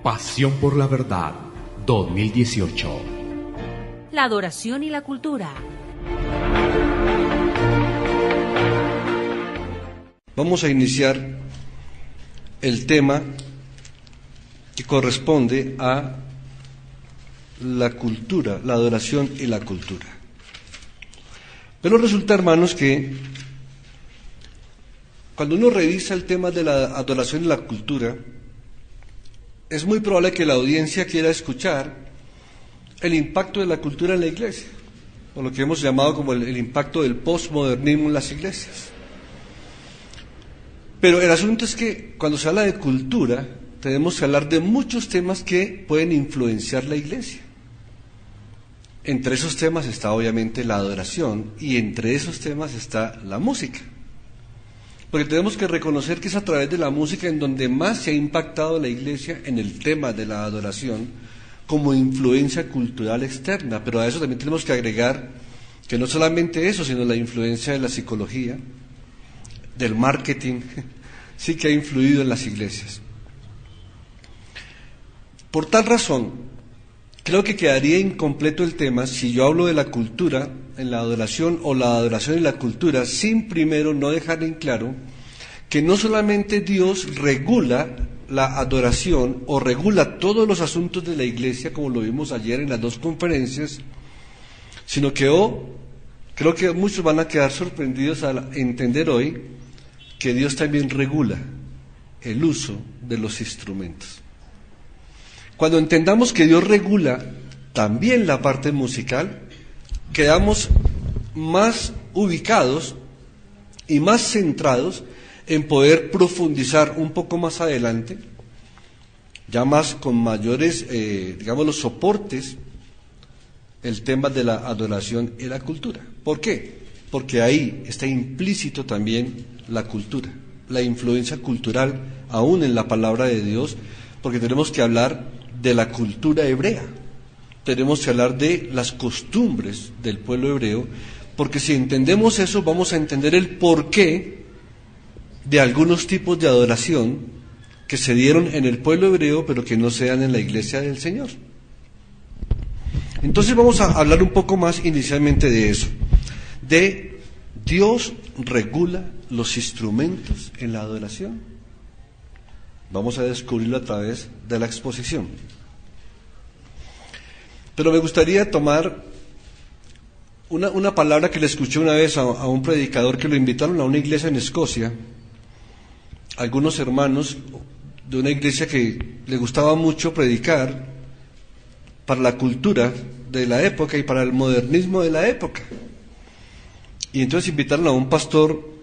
Pasión por la Verdad 2018. La adoración y la cultura. Vamos a iniciar el tema que corresponde a la cultura, la adoración y la cultura. Pero resulta, hermanos, que cuando uno revisa el tema de la adoración y la cultura, es muy probable que la audiencia quiera escuchar el impacto de la cultura en la iglesia, o lo que hemos llamado como el impacto del postmodernismo en las iglesias. Pero el asunto es que cuando se habla de cultura, tenemos que hablar de muchos temas que pueden influenciar la iglesia. Entre esos temas está obviamente la adoración, y entre esos temas está la música. Porque tenemos que reconocer que es a través de la música en donde más se ha impactado la iglesia en el tema de la adoración como influencia cultural externa. Pero a eso también tenemos que agregar que no solamente eso, sino la influencia de la psicología, del marketing, sí que ha influido en las iglesias. Por tal razón, creo que quedaría incompleto el tema si yo hablo de la cultura en la adoración o la adoración en la cultura sin primero no dejar en claro que no solamente Dios regula la adoración o regula todos los asuntos de la iglesia, como lo vimos ayer en las dos conferencias, sino que creo que muchos van a quedar sorprendidos al entender hoy que Dios también regula el uso de los instrumentos. Cuando entendamos que Dios regula también la parte musical, quedamos más ubicados y más centrados en poder profundizar un poco más adelante, ya más con mayores, los soportes, el tema de la adoración y la cultura. ¿Por qué? Porque ahí está implícito también la cultura, la influencia cultural aún en la palabra de Dios, porque tenemos que hablar de la cultura hebrea, tenemos que hablar de las costumbres del pueblo hebreo, porque si entendemos eso vamos a entender el porqué de algunos tipos de adoración que se dieron en el pueblo hebreo pero que no se dan en la iglesia del Señor. Entonces vamos a hablar un poco más inicialmente de eso, de Dios regula los instrumentos en la adoración. Vamos a descubrirlo a través de la exposición. Pero me gustaría tomar una palabra que le escuché una vez a un predicador que lo invitaron a una iglesia en Escocia, algunos hermanos de una iglesia que le gustaba mucho predicar para la cultura de la época y para el modernismo de la época. Y entonces invitaron a un pastor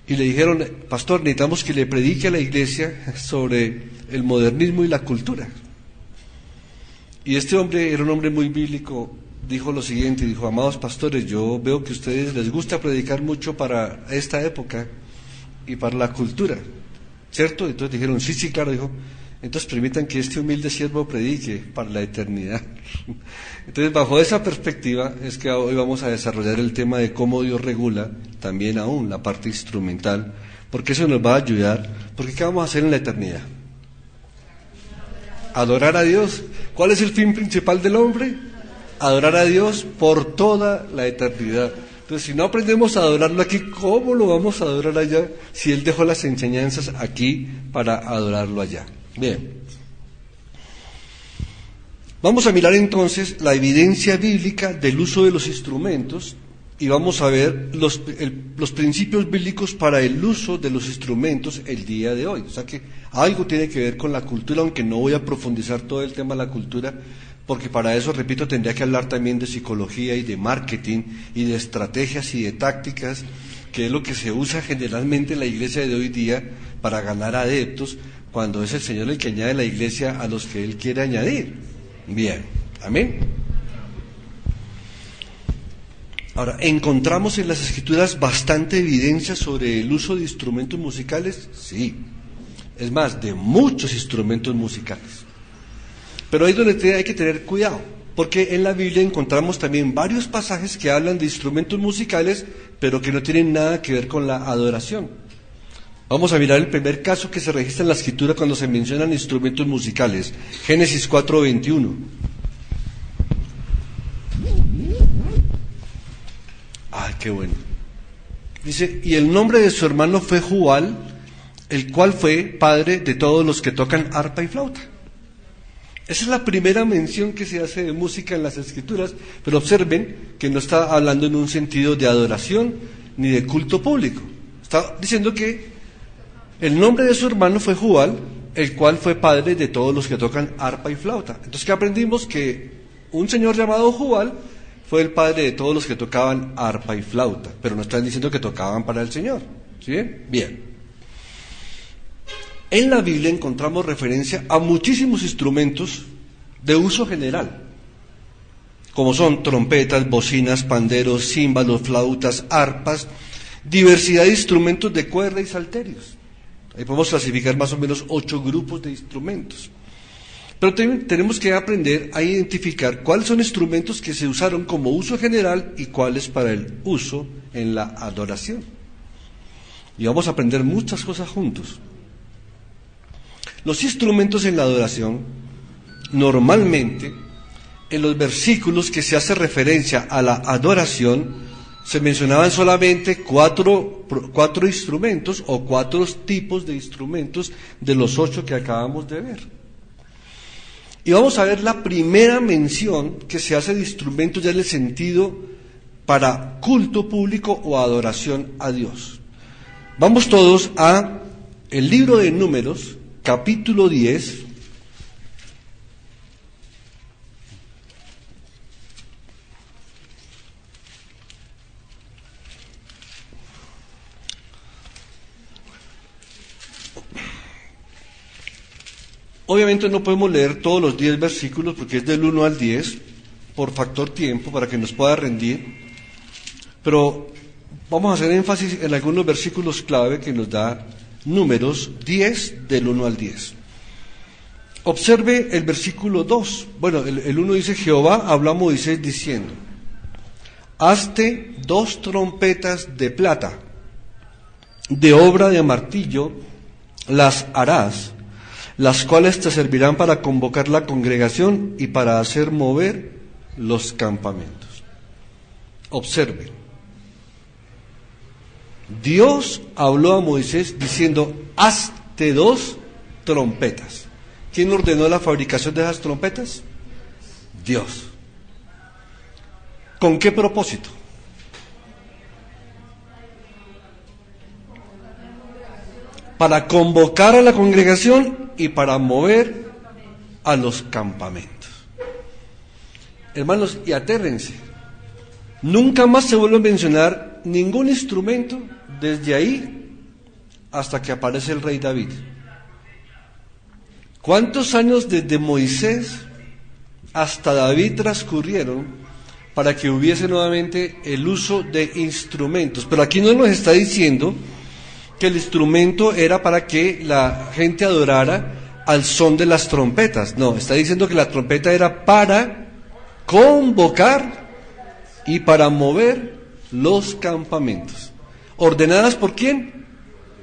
y le dijeron: pastor, necesitamos que le predique a la iglesia sobre el modernismo y la cultura. Y este hombre era un hombre muy bíblico, dijo lo siguiente, dijo: amados pastores, yo veo que a ustedes les gusta predicar mucho para esta época y para la cultura, ¿cierto? Entonces dijeron: sí, claro. Dijo: entonces permitan que este humilde siervo predique para la eternidad. Entonces, bajo esa perspectiva es que hoy vamos a desarrollar el tema de cómo Dios regula también aún la parte instrumental, porque eso nos va a ayudar, porque ¿qué vamos a hacer en la eternidad? Adorar a Dios. ¿Cuál es el fin principal del hombre? Adorar a Dios por toda la eternidad. Entonces, si no aprendemos a adorarlo aquí, ¿cómo lo vamos a adorar allá si Él dejó las enseñanzas aquí para adorarlo allá? Bien. Vamos a mirar entonces la evidencia bíblica del uso de los instrumentos y vamos a ver los principios bíblicos para el uso de los instrumentos el día de hoy. O sea que algo tiene que ver con la cultura, aunque no voy a profundizar todo el tema de la cultura, porque para eso, repito, tendría que hablar también de psicología y de marketing y de estrategias y de tácticas, que es lo que se usa generalmente en la iglesia de hoy día para ganar adeptos, cuando es el Señor el que añade la iglesia a los que Él quiere añadir. Bien, amén. Ahora, ¿encontramos en las Escrituras bastante evidencia sobre el uso de instrumentos musicales? Sí. Es más, de muchos instrumentos musicales. Pero ahí es donde hay que tener cuidado, porque en la Biblia encontramos también varios pasajes que hablan de instrumentos musicales, pero que no tienen nada que ver con la adoración. Vamos a mirar el primer caso que se registra en la Escritura cuando se mencionan instrumentos musicales. Génesis 4:21. ¡Ay, qué bueno! Dice, y el nombre de su hermano fue Jubal, el cual fue padre de todos los que tocan arpa y flauta. Esa es la primera mención que se hace de música en las Escrituras, pero observen que no está hablando en un sentido de adoración ni de culto público. Está diciendo que el nombre de su hermano fue Jubal, el cual fue padre de todos los que tocan arpa y flauta. Entonces, ¿qué aprendimos? Que un señor llamado Jubal fue el padre de todos los que tocaban arpa y flauta, pero no están diciendo que tocaban para el Señor. ¿Sí? Bien. En la Biblia encontramos referencia a muchísimos instrumentos de uso general, como son trompetas, bocinas, panderos, címbalos, flautas, arpas, diversidad de instrumentos de cuerda y salterios. Ahí podemos clasificar más o menos 8 grupos de instrumentos. Pero tenemos que aprender a identificar cuáles son instrumentos que se usaron como uso general y cuáles para el uso en la adoración. Y vamos a aprender muchas cosas juntos. Los instrumentos en la adoración, normalmente, en los versículos que se hace referencia a la adoración, se mencionaban solamente cuatro instrumentos o 4 tipos de instrumentos de los 8 que acabamos de ver. Y vamos a ver la primera mención que se hace de instrumentos ya en el sentido para culto público o adoración a Dios. Vamos todos a el libro de Números, capítulo 10. Obviamente no podemos leer todos los 10 versículos porque es del 1 al 10, por factor tiempo, para que nos pueda rendir, pero vamos a hacer énfasis en algunos versículos clave que nos da Números 10 del 1 al 10. Observe el versículo 2. Bueno, el 1 dice, Jehová habló a Moisés diciendo, hazte 2 trompetas de plata, de obra de martillo las harás, las cuales te servirán para convocar la congregación y para hacer mover los campamentos. Observe, Dios habló a Moisés diciendo, hazte 2 trompetas. ¿Quién ordenó la fabricación de esas trompetas? Dios. ¿Con qué propósito? Para convocar a la congregación y para mover a los campamentos. Hermanos, y atérrense, nunca más se vuelve a mencionar ningún instrumento desde ahí hasta que aparece el rey David. ¿Cuántos años desde Moisés hasta David transcurrieron para que hubiese nuevamente el uso de instrumentos? Pero aquí no nos está diciendo que el instrumento era para que la gente adorara al son de las trompetas. No, está diciendo que la trompeta era para convocar y para mover los campamentos. ¿Ordenadas por quién?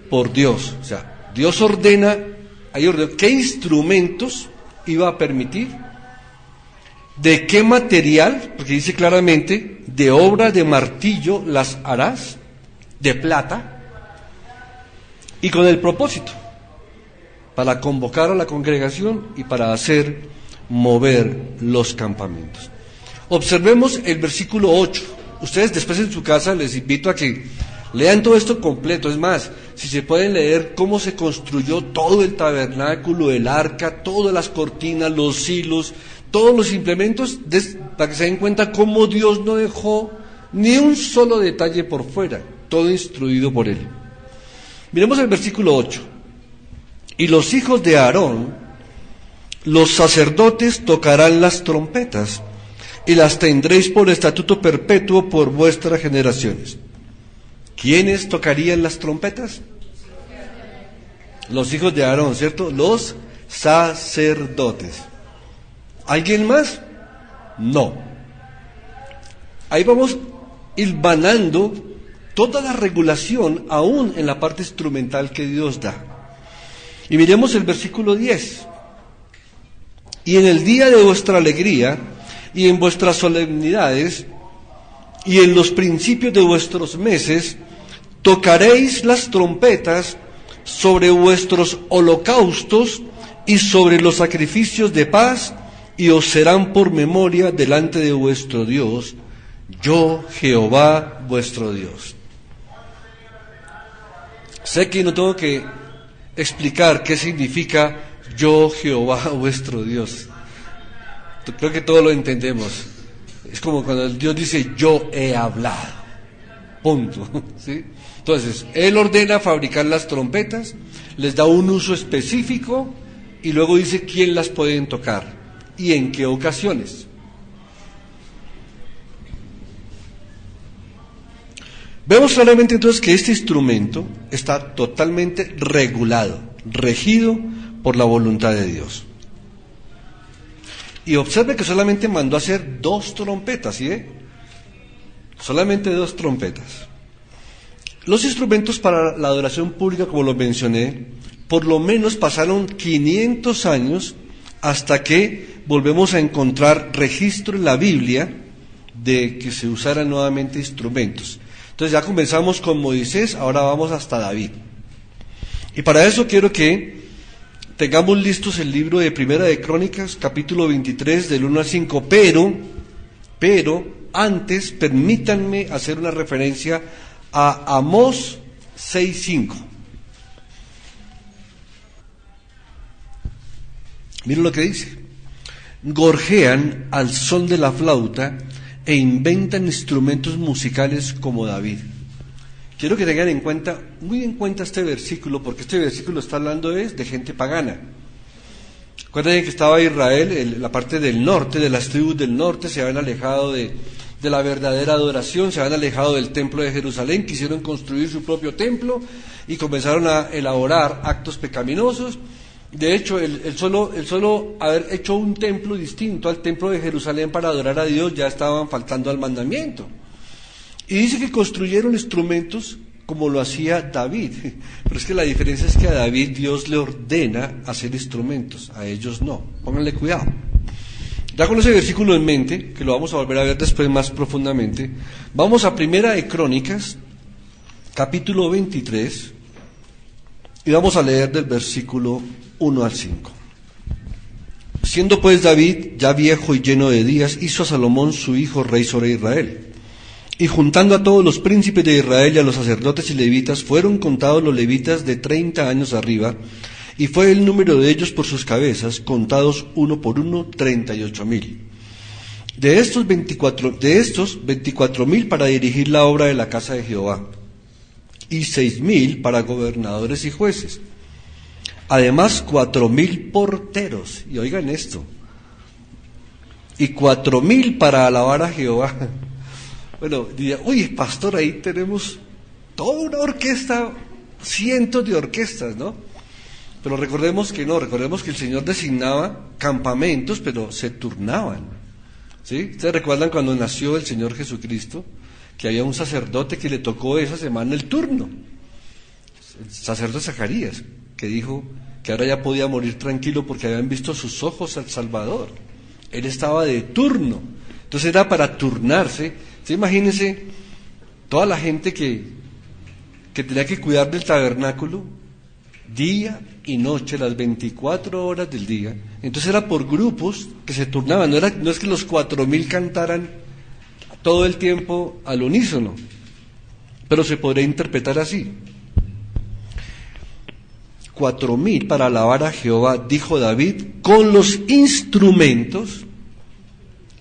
Por Dios. O sea, Dios ordena, ahí ordena, ¿qué instrumentos iba a permitir? ¿De qué material? Porque dice claramente, de obra de martillo las harás, de plata, y con el propósito, para convocar a la congregación y para hacer mover los campamentos. Observemos el versículo 8. Ustedes después en su casa les invito a que lean todo esto completo. Es más, si se pueden leer cómo se construyó todo el tabernáculo, el arca, todas las cortinas, los hilos, todos los implementos, para que se den cuenta cómo Dios no dejó ni un solo detalle por fuera, todo instruido por Él. Miremos el versículo 8. Y los hijos de Aarón, los sacerdotes, tocarán las trompetas, y las tendréis por estatuto perpetuo por vuestras generaciones. ¿Quiénes tocarían las trompetas? Los hijos de Aarón, ¿cierto? Los sacerdotes. ¿Alguien más? No. Ahí vamos hilvanando toda la regulación, aún en la parte instrumental que Dios da. Y miremos el versículo 10. Y en el día de vuestra alegría, y en vuestras solemnidades, y en los principios de vuestros meses, tocaréis las trompetas sobre vuestros holocaustos y sobre los sacrificios de paz, y os serán por memoria delante de vuestro Dios, yo Jehová vuestro Dios. Sé que no tengo que explicar qué significa yo Jehová vuestro Dios. Creo que todos lo entendemos. Es como cuando Dios dice yo he hablado. Punto. ¿Sí? Entonces, Él ordena fabricar las trompetas, les da un uso específico y luego dice quién las pueden tocar y en qué ocasiones. Vemos claramente entonces que este instrumento está totalmente regulado, regido por la voluntad de Dios. Y observe que solamente mandó hacer 2 trompetas, ¿sí? Solamente 2 trompetas. Los instrumentos para la adoración pública, como lo mencioné, por lo menos pasaron 500 años hasta que volvemos a encontrar registro en la Biblia de que se usaran nuevamente instrumentos. Entonces ya comenzamos con Moisés, ahora vamos hasta David. Y para eso quiero que tengamos listos el libro de Primera de Crónicas, capítulo 23, del 1 al 5, pero antes permítanme hacer una referencia a Amós 6:5. Miren lo que dice: gorjean al son de la flauta e inventan instrumentos musicales como David. Quiero que tengan muy en cuenta este versículo, porque este versículo está hablando de gente pagana. Acuérdense que estaba Israel, la parte del norte, de las tribus del norte, se habían alejado de la verdadera adoración, se habían alejado del templo de Jerusalén, quisieron construir su propio templo y comenzaron a elaborar actos pecaminosos. De hecho, el solo haber hecho un templo distinto al templo de Jerusalén para adorar a Dios, ya estaban faltando al mandamiento. Y dice que construyeron instrumentos como lo hacía David. Pero es que la diferencia es que a David Dios le ordena hacer instrumentos, a ellos no. Pónganle cuidado. Ya con ese versículo en mente, que lo vamos a volver a ver después más profundamente, vamos a Primera de Crónicas, capítulo 23, y vamos a leer del versículo 1 al 5. Siendo pues David ya viejo y lleno de días, hizo a Salomón su hijo rey sobre Israel. Y juntando a todos los príncipes de Israel y a los sacerdotes y levitas, fueron contados los levitas de 30 años arriba, y fue el número de ellos por sus cabezas, contados uno por uno, 38,000. De estos 24,000 para dirigir la obra de la casa de Jehová, y 6,000 para gobernadores y jueces. Además 4,000 porteros, y oigan esto, y 4,000 para alabar a Jehová. Bueno, diría, uy, pastor, ahí tenemos toda una orquesta, cientos de orquestas, ¿no? Pero recordemos que el Señor designaba campamentos, pero se turnaban, ¿sí? ¿Ustedes recuerdan cuando nació el Señor Jesucristo? Que había un sacerdote que le tocó esa semana el turno, el sacerdote Zacarías, que dijo que ahora ya podía morir tranquilo porque habían visto sus ojos al Salvador. Él estaba de turno, entonces era para turnarse. ¿Sí? Imagínense toda la gente que tenía que cuidar del tabernáculo día y noche, las 24 horas del día. Entonces era por grupos que se turnaban, no es que los 4,000 cantaran todo el tiempo al unísono, pero se podría interpretar así. 4,000 para alabar a Jehová, dijo David, con los instrumentos.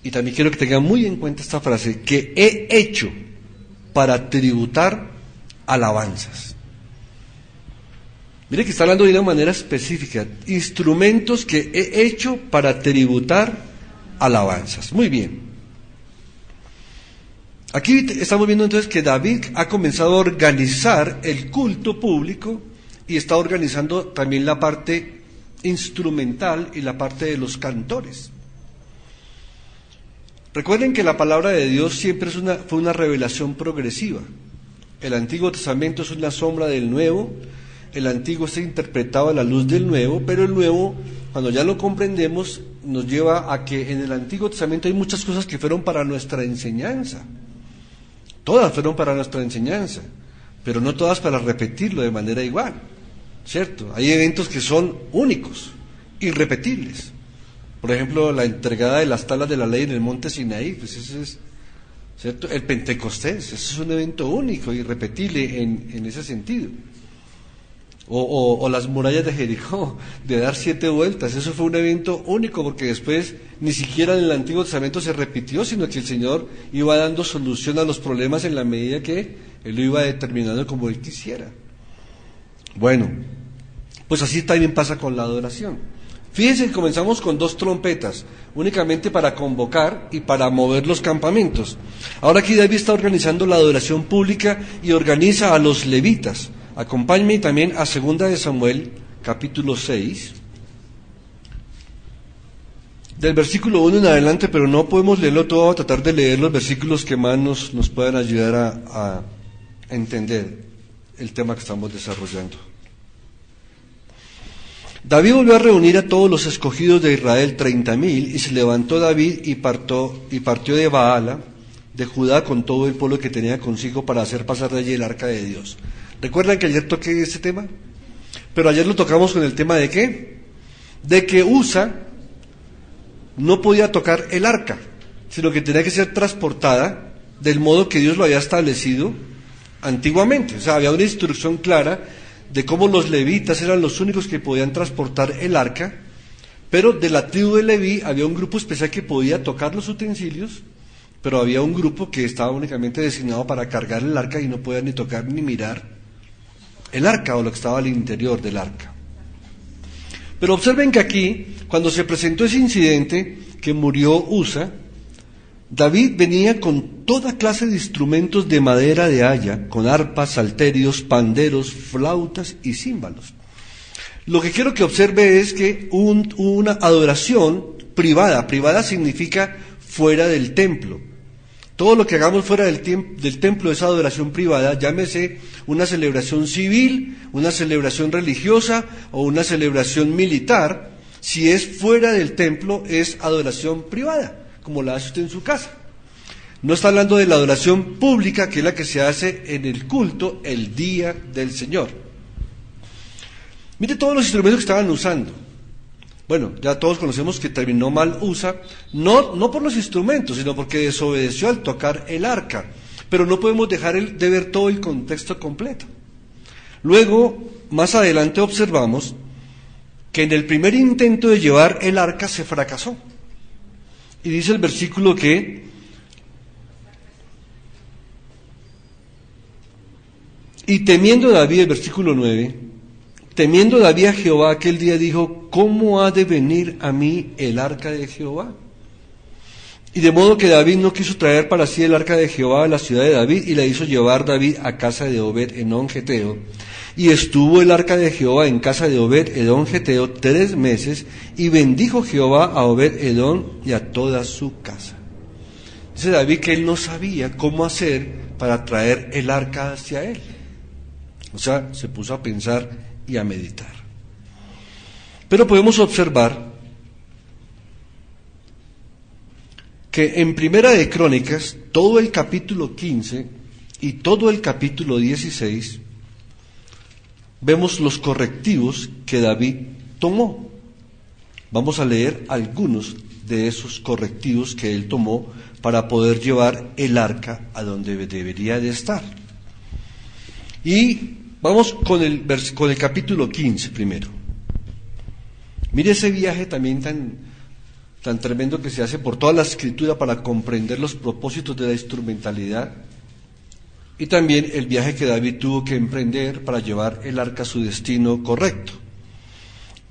Y también quiero que tengan muy en cuenta esta frase, que he hecho para tributar alabanzas. Mire que está hablando de una manera específica, instrumentos que he hecho para tributar alabanzas. Muy bien. Aquí estamos viendo entonces que David ha comenzado a organizar el culto público y está organizando también la parte instrumental y la parte de los cantores. Recuerden que la palabra de Dios siempre fue una revelación progresiva. El Antiguo Testamento es una sombra del Nuevo. El Antiguo se interpretaba a la luz del Nuevo, pero el Nuevo, cuando ya lo comprendemos, nos lleva a que en el Antiguo Testamento hay muchas cosas que fueron para nuestra enseñanza. Todas fueron para nuestra enseñanza, pero no todas para repetirlo de manera igual, ¿cierto? Hay eventos que son únicos, irrepetibles. Por ejemplo, la entregada de las tablas de la ley en el monte Sinaí, pues ese es, ¿cierto? El Pentecostés, ese es un evento único, irrepetible en ese sentido. O las murallas de Jericó, de dar 7 vueltas, eso fue un evento único, porque después ni siquiera en el Antiguo Testamento se repitió, sino que el Señor iba dando solución a los problemas en la medida que Él lo iba determinando como Él quisiera. Bueno, pues así también pasa con la adoración. Fíjense que comenzamos con 2 trompetas, únicamente para convocar y para mover los campamentos. Ahora aquí David está organizando la adoración pública y organiza a los levitas. Acompáñenme también a 2 de Samuel, capítulo 6, del versículo 1 en adelante, pero no podemos leerlo todo, vamos a tratar de leer los versículos que más nos puedan ayudar a entender el tema que estamos desarrollando. David volvió a reunir a todos los escogidos de Israel, 30,000, y se levantó David y partió de Baala, de Judá, con todo el pueblo que tenía consigo, para hacer pasar de allí el arca de Dios. ¿Recuerdan que ayer toqué este tema? Pero ayer lo tocamos con el tema de ¿qué? De que Usa no podía tocar el arca, sino que tenía que ser transportada del modo que Dios lo había establecido antiguamente. O sea, había una instrucción clara de cómo los levitas eran los únicos que podían transportar el arca, pero de la tribu de Leví había un grupo especial que podía tocar los utensilios, pero había un grupo que estaba únicamente designado para cargar el arca y no podía ni tocar ni mirar el arca o lo que estaba al interior del arca. Pero observen que aquí, cuando se presentó ese incidente que murió Usa, David venía con toda clase de instrumentos de madera de haya, con arpas, salterios, panderos, flautas y címbalos. Lo que quiero que observe es que hubo una adoración privada. Privada significa fuera del templo. Todo lo que hagamos fuera del templo es adoración privada, llámese una celebración civil, una celebración religiosa o una celebración militar. Si es fuera del templo es adoración privada, como la hace usted en su casa. No está hablando de la adoración pública, que es la que se hace en el culto el día del Señor. Mire todos los instrumentos que estaban usando. Bueno, ya todos conocemos que terminó mal Usa, no por los instrumentos, sino porque desobedeció al tocar el arca. Pero no podemos dejar de ver todo el contexto completo. Luego, más adelante observamos que en el primer intento de llevar el arca se fracasó. Y dice el versículo que y temiendo David, el versículo 9, temiendo David a Jehová aquel día dijo, ¿cómo ha de venir a mí el arca de Jehová? Y de modo que David no quiso traer para sí el arca de Jehová a la ciudad de David, y la hizo llevar David a casa de Obed-Edom Geteo. Y estuvo el arca de Jehová en casa de Obed-Edom Geteo 3 meses, y bendijo Jehová a Obed-Edom y a toda su casa. Dice David que él no sabía cómo hacer para traer el arca hacia él. O sea, se puso a pensar y a meditar. Pero podemos observar que en Primera de Crónicas, todo el capítulo 15 y todo el capítulo 16, vemos los correctivos que David tomó. Vamos a leer algunos de esos correctivos que él tomó para poder llevar el arca a donde debería de estar. Y vamos con el capítulo 15 primero. Mire ese viaje también tan tremendo que se hace por toda la escritura para comprender los propósitos de la instrumentalidad, y también el viaje que David tuvo que emprender para llevar el arca a su destino correcto.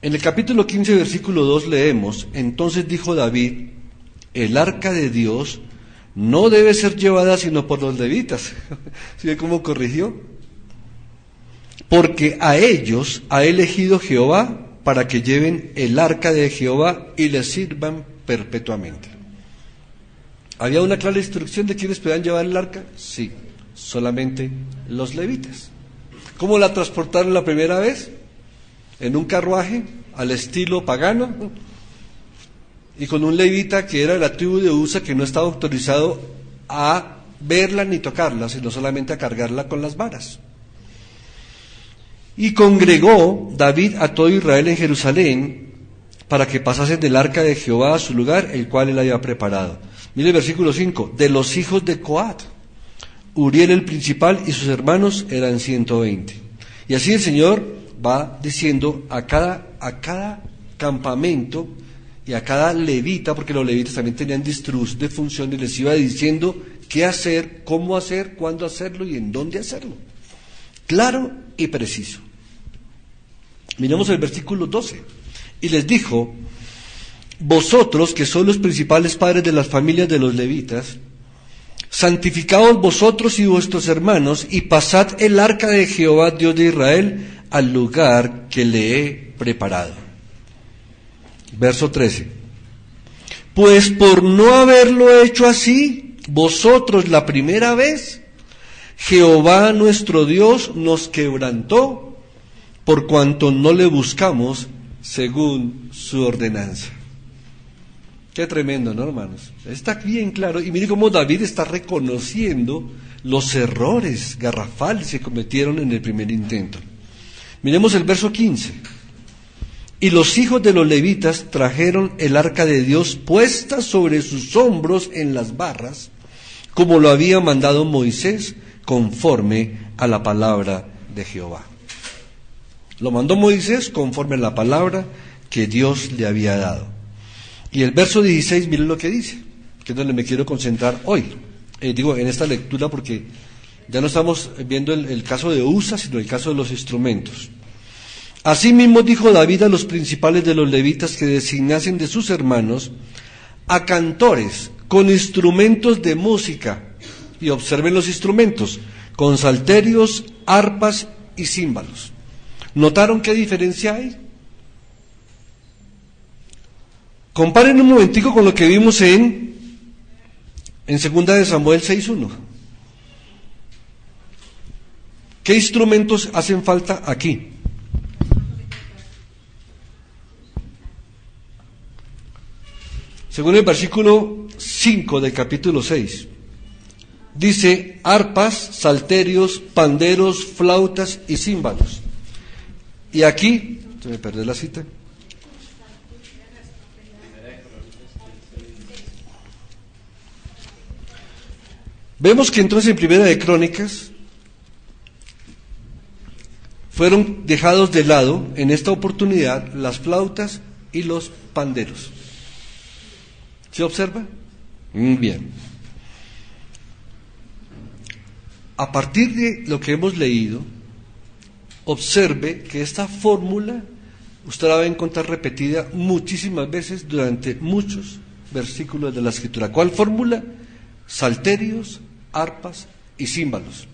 En el capítulo 15, versículo 2 leemos, entonces dijo David, el arca de Dios no debe ser llevada sino por los levitas. ¿Sí ve cómo corrigió? Porque a ellos ha elegido Jehová para que lleven el arca de Jehová y le sirvan perpetuamente. ¿Había una clara instrucción de quiénes podían llevar el arca? Sí, solamente los levitas. ¿Cómo la transportaron la primera vez? En un carruaje al estilo pagano y con un levita que era de la tribu de Usa, que no estaba autorizado a verla ni tocarla, sino solamente a cargarla con las varas. Y congregó David a todo Israel en Jerusalén para que pasasen del arca de Jehová a su lugar, el cual él había preparado. Mire el versículo 5, de los hijos de Coat, Uriel el principal y sus hermanos eran 120. Y así el Señor va diciendo a cada campamento y a cada levita, porque los levitas también tenían distribución de funciones, les iba diciendo qué hacer, cómo hacer, cuándo hacerlo y en dónde hacerlo. Claro y preciso. Miremos el versículo 12. Y les dijo: vosotros, que sois los principales padres de las familias de los levitas, santificaos vosotros y vuestros hermanos, y pasad el arca de Jehová, Dios de Israel, al lugar que le he preparado. Verso 13. Pues por no haberlo hecho así, vosotros la primera vez, Jehová nuestro Dios nos quebrantó, por cuanto no le buscamos según su ordenanza. Qué tremendo, ¿no, hermanos? Está bien claro. Y mire cómo David está reconociendo los errores garrafales que cometieron en el primer intento. Miremos el verso 15. Y los hijos de los levitas trajeron el arca de Dios puesta sobre sus hombros en las barras, como lo había mandado Moisés, conforme a la palabra de Jehová. Lo mandó Moisés conforme a la palabra que Dios le había dado. Y el verso 16, miren lo que dice, que es donde me quiero concentrar hoy. En esta lectura, porque ya no estamos viendo el caso de Usa, sino el caso de los instrumentos. Asimismo dijo David a los principales de los levitas que designasen de sus hermanos a cantores con instrumentos de música. Y observen los instrumentos, con salterios, arpas y címbalos. ¿Notaron qué diferencia hay? Comparen un momentico con lo que vimos en 2 de Samuel 6:1. ¿Qué instrumentos hacen falta aquí? Según el versículo 5 del capítulo 6, dice arpas, salterios, panderos, flautas y címbalos. Y aquí, se me perdió la cita. Vemos que entonces en Primera de Crónicas fueron dejados de lado en esta oportunidad las flautas y los panderos. ¿Se observa? Bien. A partir de lo que hemos leído, observe que esta fórmula usted la va a encontrar repetida muchísimas veces durante muchos versículos de la Escritura. ¿Cuál fórmula? Salterios, arpas y címbalos.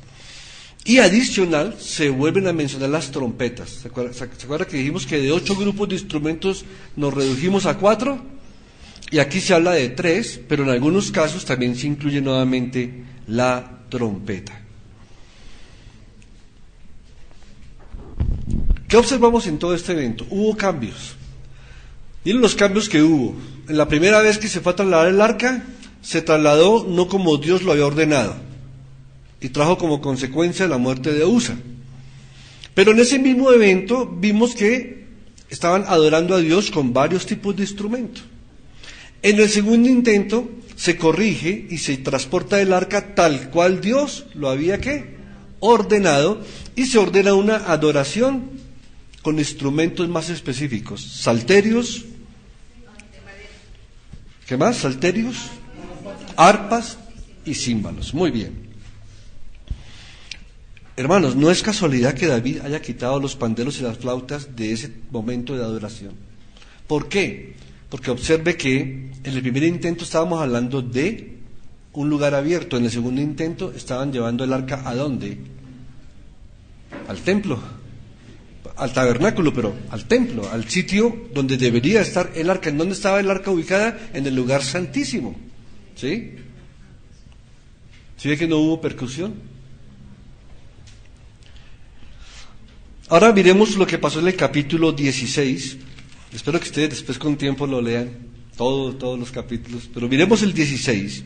Y adicional se vuelven a mencionar las trompetas. ¿Se acuerda que dijimos que de 8 grupos de instrumentos nos redujimos a 4? Y aquí se habla de 3, pero en algunos casos también se incluye nuevamente la trompeta. ¿Qué observamos en todo este evento? Hubo cambios. Miren los cambios que hubo. En la primera vez que se fue a trasladar el arca, se trasladó no como Dios lo había ordenado, y trajo como consecuencia la muerte de Usa. Pero en ese mismo evento vimos que estaban adorando a Dios con varios tipos de instrumentos. En el segundo intento se corrige y se transporta el arca tal cual Dios lo había ordenado, y se ordena una adoración con instrumentos más específicos, salterios, ¿qué más? Salterios, arpas y címbalos. Muy bien. Hermanos, no es casualidad que David haya quitado los panderos y las flautas de ese momento de adoración. ¿Por qué? Porque observe que en el primer intento estábamos hablando de un lugar abierto, en el segundo intento estaban llevando el arca ¿a dónde? Al templo, al tabernáculo, pero al templo, al sitio donde debería estar el arca. ¿En dónde estaba el arca ubicada? En el lugar santísimo. ¿Sí? ¿Sí ve que no hubo percusión? Ahora miremos lo que pasó en el capítulo 16. Espero que ustedes después con tiempo lo lean, todos los capítulos, pero miremos el 16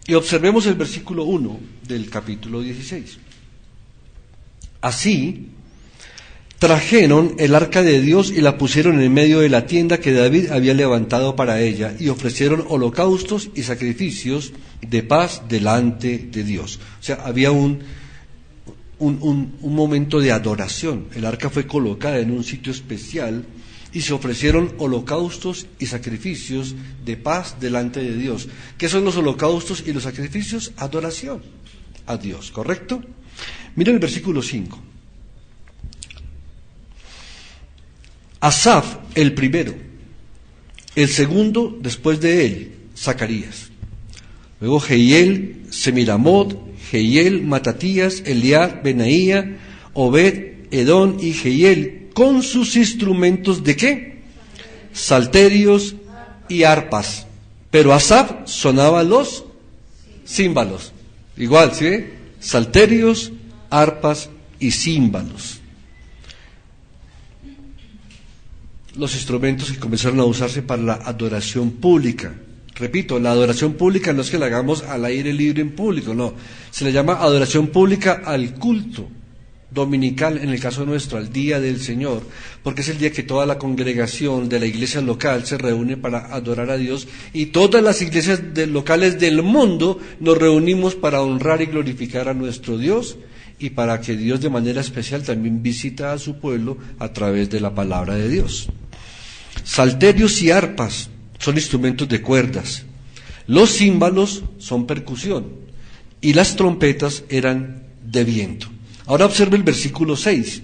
y observemos el versículo 1 del capítulo 16. Así, trajeron el arca de Dios y la pusieron en medio de la tienda que David había levantado para ella, y ofrecieron holocaustos y sacrificios de paz delante de Dios. O sea, había un momento de adoración. El arca fue colocada en un sitio especial y se ofrecieron holocaustos y sacrificios de paz delante de Dios. ¿Qué son los holocaustos y los sacrificios? Adoración a Dios, ¿correcto? Miren el versículo 5. Asaf, el primero; el segundo, después de él, Zacarías; luego Jehiel, Semiramot, Jehiel, Matatías, Eliab, Benaía, Obed, Edom y Jehiel, con sus instrumentos ¿de qué? Salterios y arpas. Pero Asaf sonaba los címbalos. Igual, ¿sí? Salterios, arpas y címbalos. Los instrumentos que comenzaron a usarse para la adoración pública. Repito, la adoración pública no es que la hagamos al aire libre en público, no. Se le llama adoración pública al culto dominical, en el caso nuestro, al Día del Señor, porque es el día que toda la congregación de la iglesia local se reúne para adorar a Dios, y todas las iglesias locales del mundo nos reunimos para honrar y glorificar a nuestro Dios, y para que Dios de manera especial también visita a su pueblo a través de la palabra de Dios. Salterios y arpas son instrumentos de cuerdas, los címbalos son percusión y las trompetas eran de viento. Ahora observe el versículo 6.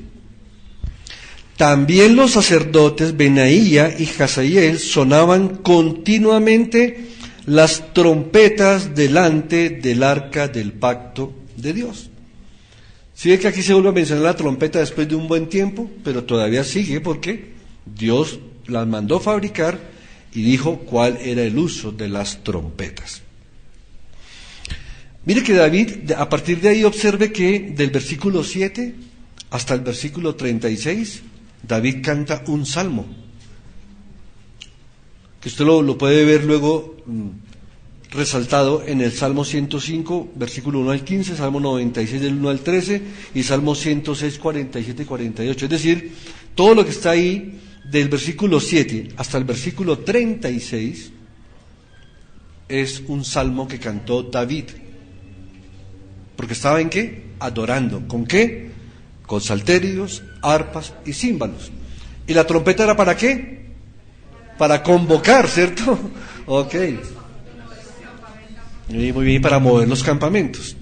También los sacerdotes Benaía y Hazael sonaban continuamente las trompetas delante del arca del pacto de Dios. ¿Sí ve que aquí se vuelve a mencionar la trompeta después de un buen tiempo? Pero todavía sigue porque Dios las mandó fabricar y dijo cuál era el uso de las trompetas. Mire que David, a partir de ahí observe que del versículo 7 hasta el versículo 36, David canta un salmo, que usted lo puede ver luego resaltado en el Salmo 105, versículo 1 al 15, Salmo 96 del 1 al 13 y Salmo 106, 47 y 48. Es decir, todo lo que está ahí del versículo 7 hasta el versículo 36 es un salmo que cantó David. Porque estaba ¿en qué? Adorando. ¿Con qué? Con salterios, arpas y címbalos. ¿Y la trompeta era para qué? Para convocar, ¿cierto? Ok. Muy bien, para mover los campamentos.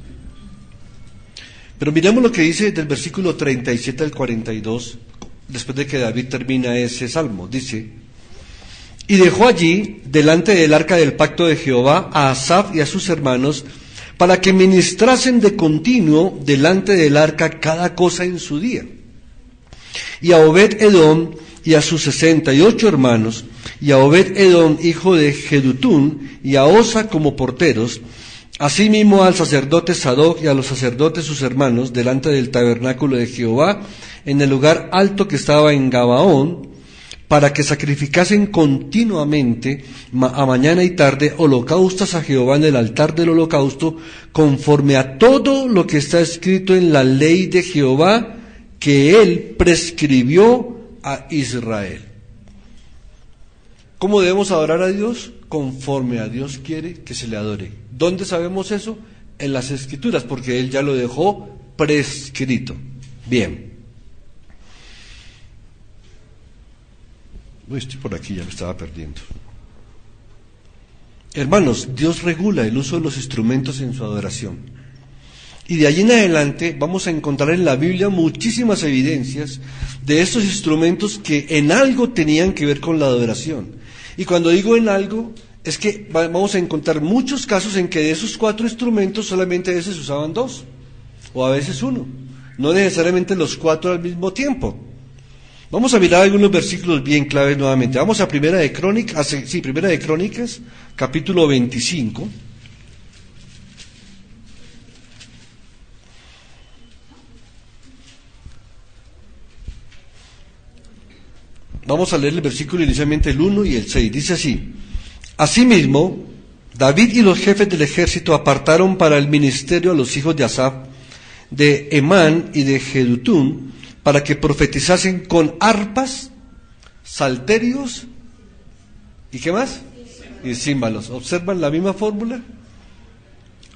Pero miremos lo que dice del versículo 37 al 42, después de que David termina ese salmo. Dice: y dejó allí, delante del arca del pacto de Jehová, a Asaf y a sus hermanos, para que ministrasen de continuo delante del arca cada cosa en su día. Y a Obed-Edom y a sus 68 hermanos, y a Obed-Edom, hijo de Jedutún, y a Osa como porteros, asimismo al sacerdote Sadoc y a los sacerdotes sus hermanos, delante del tabernáculo de Jehová, en el lugar alto que estaba en Gabaón, para que sacrificasen continuamente a mañana y tarde holocaustos a Jehová en el altar del holocausto, conforme a todo lo que está escrito en la ley de Jehová que él prescribió a Israel. ¿Cómo debemos adorar a Dios? Conforme a Dios quiere que se le adore. ¿Dónde sabemos eso? En las Escrituras, porque él ya lo dejó prescrito. Bien. Estoy por aquí, ya me estaba perdiendo. Hermanos, Dios regula el uso de los instrumentos en su adoración. Y de allí en adelante vamos a encontrar en la Biblia muchísimas evidencias de estos instrumentos que en algo tenían que ver con la adoración. Y cuando digo en algo, es que vamos a encontrar muchos casos en que de esos 4 instrumentos solamente a veces usaban 2, o a veces 1. No necesariamente los 4 al mismo tiempo. Vamos a mirar algunos versículos bien claves nuevamente. Vamos a Primera de Crónicas, capítulo 25. Vamos a leer el versículo inicialmente el 1 y el 6. Dice así: Asimismo, David y los jefes del ejército apartaron para el ministerio a los hijos de Asaf, de Emán y de Jedutún, para que profetizasen con arpas, salterios y ¿qué más? Y címbalos. ¿Observan la misma fórmula?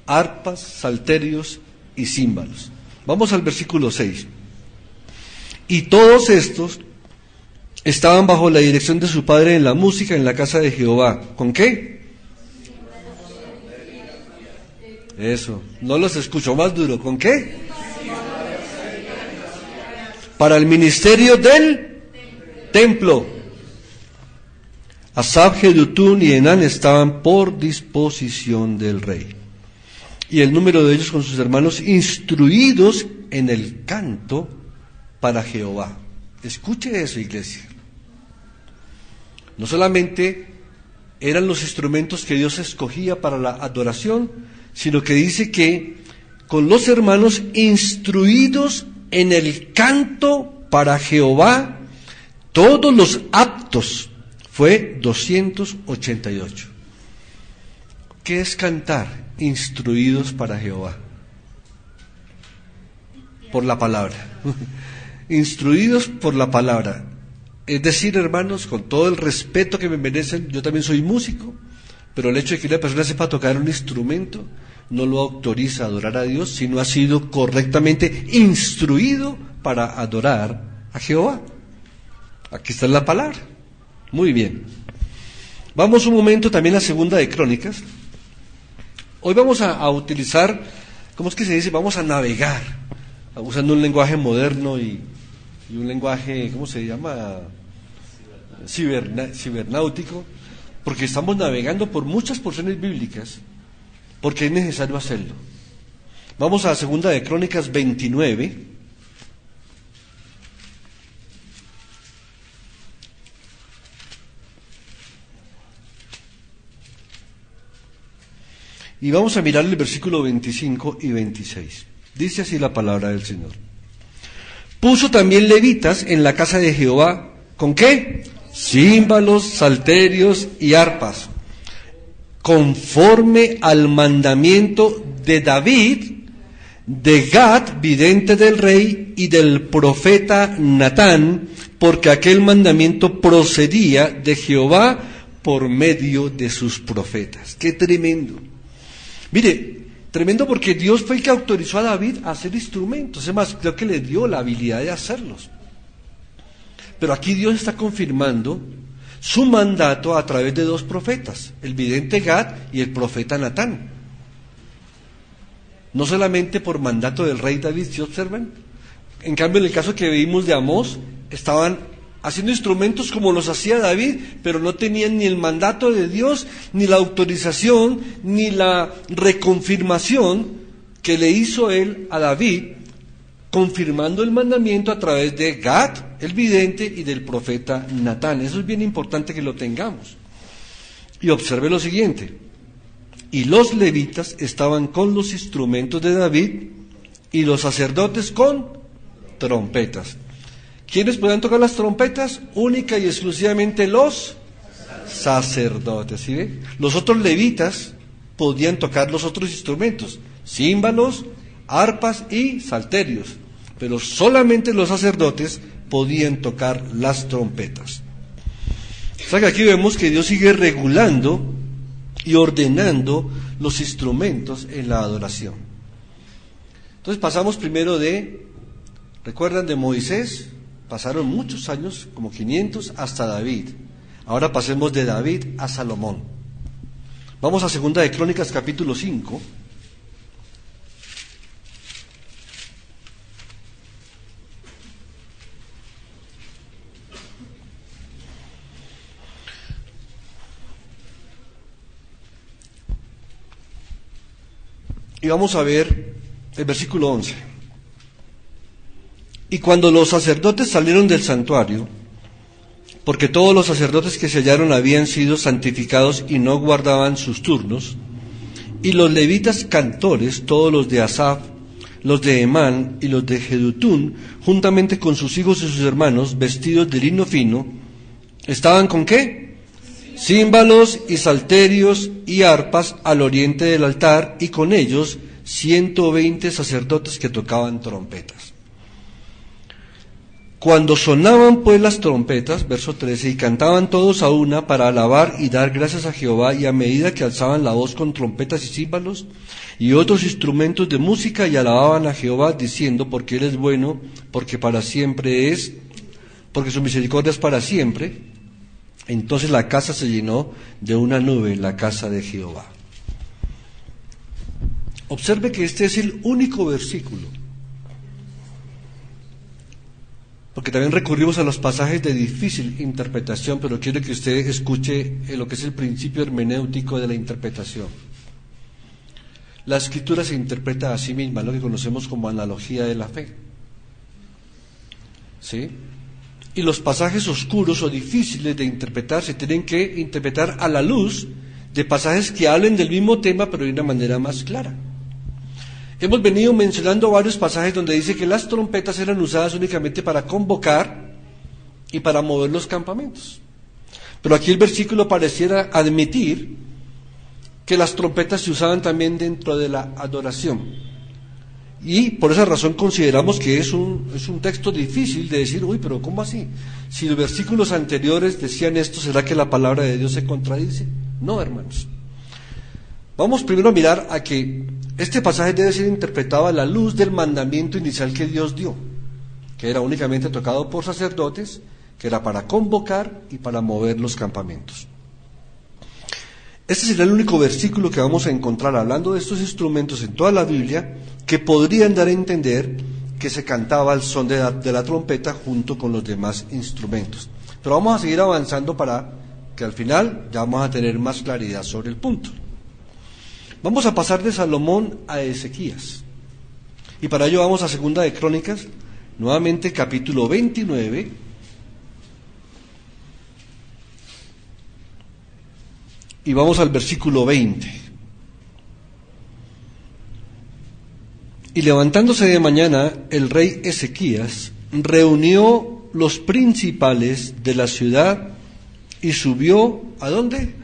Arpas, salterios y címbalos. Vamos al versículo 6. Y todos estos estaban bajo la dirección de su padre en la música en la casa de Jehová. ¿Con qué? Eso, no los escucho, más duro. ¿Con qué? Para el ministerio del templo. Asaf, Jedutún y Enán estaban por disposición del rey. Y el número de ellos con sus hermanos instruidos en el canto para Jehová. Escuche eso, iglesia. No solamente eran los instrumentos que Dios escogía para la adoración, sino que dice que con los hermanos instruidos en el canto para Jehová, todos los aptos, fue 288. ¿Qué es cantar? Instruidos para Jehová. Por la palabra. Instruidos por la palabra. Es decir, hermanos, con todo el respeto que me merecen, yo también soy músico, pero el hecho de que una persona sepa tocar un instrumento no lo autoriza a adorar a Dios si no ha sido correctamente instruido para adorar a Jehová. Aquí está la palabra. Muy bien. Vamos un momento también a Segunda de Crónicas. Hoy vamos a utilizar, ¿cómo es que se dice? Vamos a navegar, usando un lenguaje moderno y un lenguaje, ¿cómo se llama? Cibernáutico, porque estamos navegando por muchas porciones bíblicas, porque es necesario hacerlo. Vamos a Segunda de Crónicas 29. Y vamos a mirar el versículo 25 y 26. Dice así la palabra del Señor. Puso también levitas en la casa de Jehová, ¿con qué? Címbalos, salterios y arpas, conforme al mandamiento de David, de Gad, vidente del rey, y del profeta Natán, porque aquel mandamiento procedía de Jehová por medio de sus profetas. ¡Qué tremendo! Mire, tremendo porque Dios fue el que autorizó a David a hacer instrumentos, es más, creo que le dio la habilidad de hacerlos. Pero aquí Dios está confirmando su mandato a través de dos profetas, el vidente Gad y el profeta Natán. No solamente por mandato del rey David, ¿sí observan? En cambio, en el caso que vimos de Amós, estaban haciendo instrumentos como los hacía David, pero no tenían ni el mandato de Dios, ni la autorización, ni la reconfirmación que le hizo él a David, confirmando el mandamiento a través de Gad, el vidente, y del profeta Natán. Eso es bien importante que lo tengamos. Y observe lo siguiente: y los levitas estaban con los instrumentos de David, y los sacerdotes con trompetas. ¿Quiénes podían tocar las trompetas? Única y exclusivamente los sacerdotes. ¿Sí ve? Los otros levitas podían tocar los otros instrumentos, címbalos, arpas y salterios, pero solamente los sacerdotes podían tocar las trompetas. O sea que aquí vemos que Dios sigue regulando y ordenando los instrumentos en la adoración. Entonces pasamos primero ¿recuerdan de Moisés? Pasaron muchos años, como 500, hasta David. Ahora pasemos de David a Salomón. Vamos a Segunda de Crónicas, capítulo 5. Y vamos a ver el versículo 11. Y cuando los sacerdotes salieron del santuario, porque todos los sacerdotes que se hallaron habían sido santificados y no guardaban sus turnos, y los levitas cantores, todos los de Asaf, los de Emán y los de Jedutún, juntamente con sus hijos y sus hermanos, vestidos de lino fino, ¿Estaban con qué? Címbalos y salterios y arpas al oriente del altar, y con ellos 120 sacerdotes que tocaban trompetas. Cuando sonaban pues las trompetas, verso 13, y cantaban todos a una para alabar y dar gracias a Jehová, y a medida que alzaban la voz con trompetas y címbalos y otros instrumentos de música, y alababan a Jehová diciendo, porque Él es bueno, porque para siempre es, porque su misericordia es para siempre. Entonces la casa se llenó de una nube, la casa de Jehová. Observe que este es el único versículo, porque también recurrimos a los pasajes de difícil interpretación, pero quiero que usted escuche lo que es el principio hermenéutico de la interpretación. La Escritura se interpreta a sí misma, lo que conocemos como analogía de la fe. ¿Sí? Y los pasajes oscuros o difíciles de interpretar se tienen que interpretar a la luz de pasajes que hablen del mismo tema, pero de una manera más clara. Hemos venido mencionando varios pasajes donde dice que las trompetas eran usadas únicamente para convocar y para mover los campamentos. Pero aquí el versículo pareciera admitir que las trompetas se usaban también dentro de la adoración. Y por esa razón consideramos que es un texto difícil de decir, uy, pero ¿cómo así? Si los versículos anteriores decían esto, ¿será que la palabra de Dios se contradice? No, hermanos. Vamos primero a mirar a que este pasaje debe ser interpretado a la luz del mandamiento inicial que Dios dio, que era únicamente tocado por sacerdotes, que era para convocar y para mover los campamentos. Este será el único versículo que vamos a encontrar hablando de estos instrumentos en toda la Biblia que podrían dar a entender que se cantaba al son de la trompeta junto con los demás instrumentos. Pero vamos a seguir avanzando para que al final ya vamos a tener más claridad sobre el punto. Vamos a pasar de Salomón a Ezequías. Y para ello vamos a Segunda de Crónicas, nuevamente capítulo 29. Y vamos al versículo 20. Y levantándose de mañana, el rey Ezequías reunió los principales de la ciudad y subió, ¿a dónde?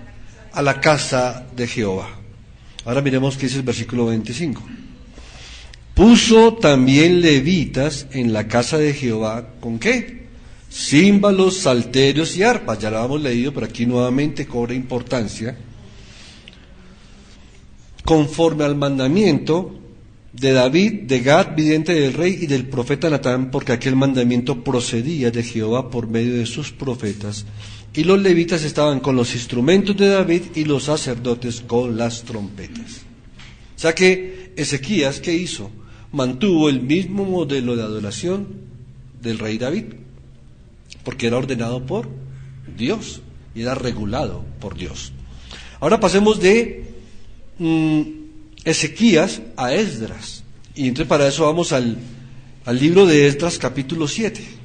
A la casa de Jehová. Ahora miremos qué dice el versículo 25. Puso también levitas en la casa de Jehová, ¿con qué? Címbalos, salterios y arpas. Ya lo hemos leído, pero aquí nuevamente cobra importancia. Conforme al mandamiento de David, de Gad, vidente del rey, y del profeta Natán, porque aquel mandamiento procedía de Jehová por medio de sus profetas. Y los levitas estaban con los instrumentos de David y los sacerdotes con las trompetas. O sea que Ezequías, ¿qué hizo? Mantuvo el mismo modelo de adoración del rey David, porque era ordenado por Dios y era regulado por Dios. Ahora pasemos de Ezequías a Esdras, y entonces para eso vamos al libro de Esdras capítulo 7.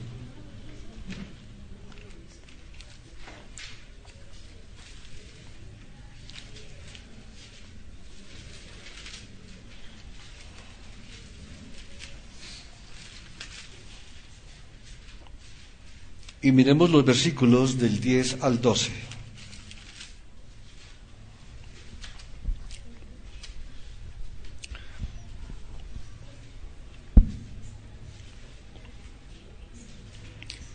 Y miremos los versículos del 10 al 12.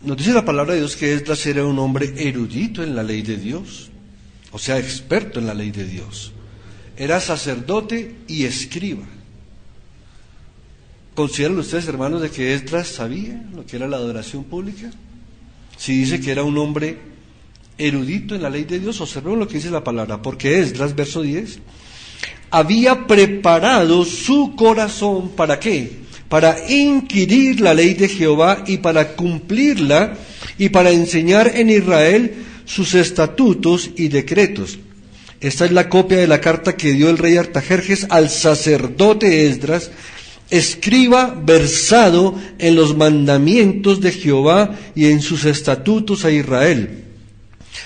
Nos dice la palabra de Dios que Esdras era un hombre erudito en la ley de Dios, o sea, experto en la ley de Dios. Era sacerdote y escriba. ¿Consideran ustedes, hermanos, de que Esdras sabía lo que era la adoración pública? Si dice que era un hombre erudito en la ley de Dios, observemos lo que dice la palabra, porque Esdras, verso 10, había preparado su corazón, ¿para qué? Para inquirir la ley de Jehová y para cumplirla y para enseñar en Israel sus estatutos y decretos. Esta es la copia de la carta que dio el rey Artajerjes al sacerdote Esdras, escriba versado en los mandamientos de Jehová y en sus estatutos a Israel.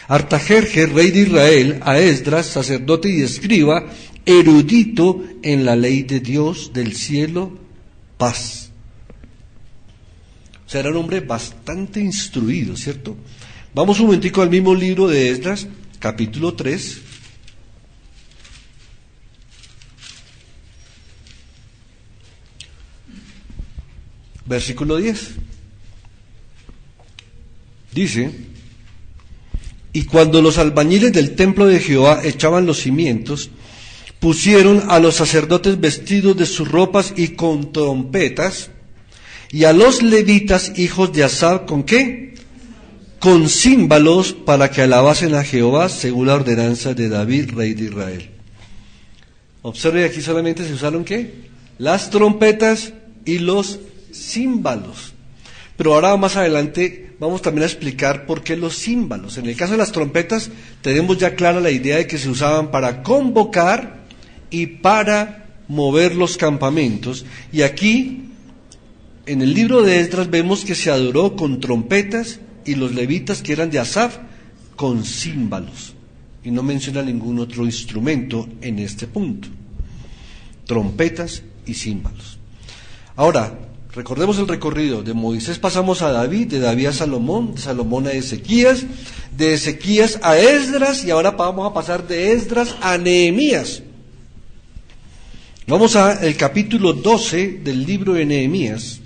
Artajerjes, rey de Israel, a Esdras, sacerdote y escriba, erudito en la ley de Dios del cielo, paz. O sea, era un hombre bastante instruido, ¿cierto? Vamos un momentico al mismo libro de Esdras, capítulo 3. Versículo 10. Dice: y cuando los albañiles del templo de Jehová echaban los cimientos, pusieron a los sacerdotes vestidos de sus ropas y con trompetas, y a los levitas, hijos de Asaf, ¿con qué? Con címbalos, para que alabasen a Jehová según la ordenanza de David, rey de Israel. Observe, aquí solamente se usaron ¿qué? Las trompetas y los címbalos. Pero ahora más adelante vamos también a explicar por qué los címbalos. En el caso de las trompetas tenemos ya clara la idea de que se usaban para convocar y para mover los campamentos. Y aquí, en el libro de Esdras, vemos que se adoró con trompetas y los levitas, que eran de Asaf, con címbalos. Y no menciona ningún otro instrumento en este punto. Trompetas y címbalos. Ahora, recordemos el recorrido. De Moisés pasamos a David, de David a Salomón, de Salomón a Ezequías, de Ezequías a Esdras, y ahora vamos a pasar de Esdras a Nehemías. Vamos al capítulo 12 del libro de Nehemías.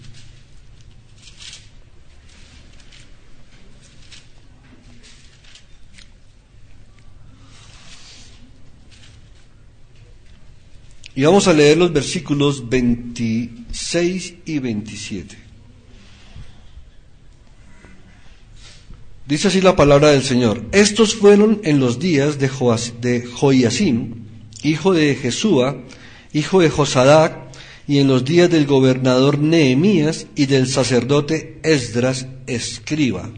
Y vamos a leer los versículos 26 y 27. Dice así la palabra del Señor: estos fueron en los días de Joiacim, hijo de Jesúa, hijo de Josadac, y en los días del gobernador Nehemías y del sacerdote Esdras, escriba.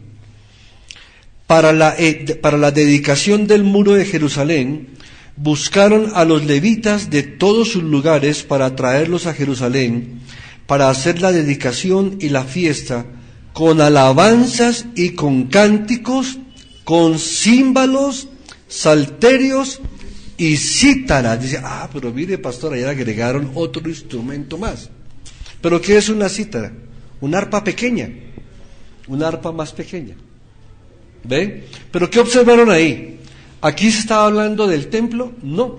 Para la dedicación del muro de Jerusalén, buscaron a los levitas de todos sus lugares para traerlos a Jerusalén, para hacer la dedicación y la fiesta, con alabanzas y con cánticos, con címbalos, salterios y cítaras. Dice, pero mire, pastor, ayer agregaron otro instrumento más. ¿Pero qué es una cítara? Una arpa pequeña, una arpa más pequeña. ¿Ven? ¿Pero qué observaron ahí? ¿Aquí se estaba hablando del templo? No.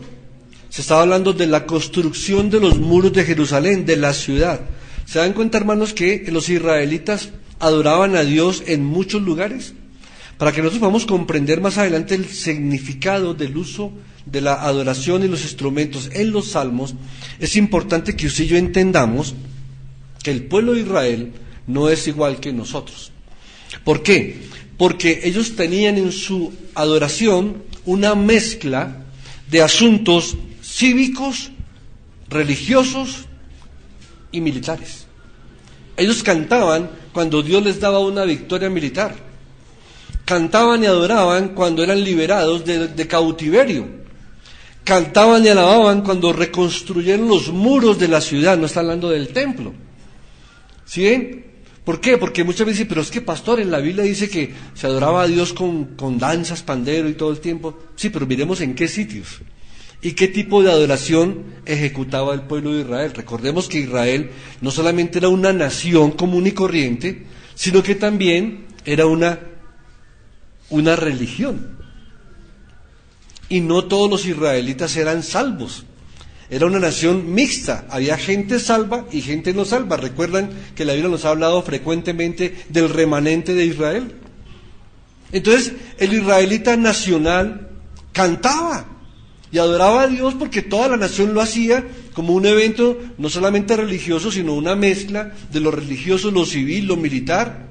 Se estaba hablando de la construcción de los muros de Jerusalén, de la ciudad. ¿Se dan cuenta, hermanos, que los israelitas adoraban a Dios en muchos lugares? Para que nosotros podamos comprender más adelante el significado del uso de la adoración y los instrumentos en los salmos, es importante que usted y yo entendamos que el pueblo de Israel no es igual que nosotros. ¿Por qué? Porque ellos tenían en su adoración una mezcla de asuntos cívicos, religiosos y militares. Ellos cantaban cuando Dios les daba una victoria militar. Cantaban y adoraban cuando eran liberados de cautiverio. Cantaban y alababan cuando reconstruyeron los muros de la ciudad. No está hablando del templo. ¿Sí ven? ¿Por qué? Porque muchas veces dicen, pero es que pastor, en la Biblia dice que se adoraba a Dios con danzas, pandero y todo el tiempo. Sí, pero miremos en qué sitios y qué tipo de adoración ejecutaba el pueblo de Israel. Recordemos que Israel no solamente era una nación común y corriente, sino que también era una religión. Y no todos los israelitas eran salvos. Era una nación mixta, había gente salva y gente no salva. Recuerdan que la Biblia nos ha hablado frecuentemente del remanente de Israel. Entonces, el israelita nacional cantaba y adoraba a Dios porque toda la nación lo hacía como un evento no solamente religioso, sino una mezcla de lo religioso, lo civil, lo militar,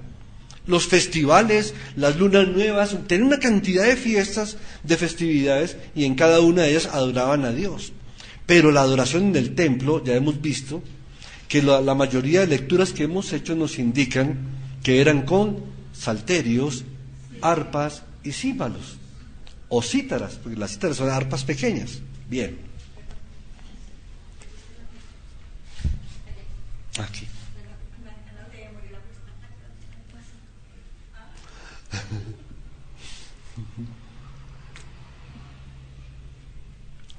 los festivales, las lunas nuevas. Tenían una cantidad de fiestas, de festividades, y en cada una de ellas adoraban a Dios. Pero la adoración en el templo, ya hemos visto que la mayoría de lecturas que hemos hecho nos indican que eran con salterios, arpas y címbalos, o cítaras, porque las cítaras son arpas pequeñas. Bien. Aquí.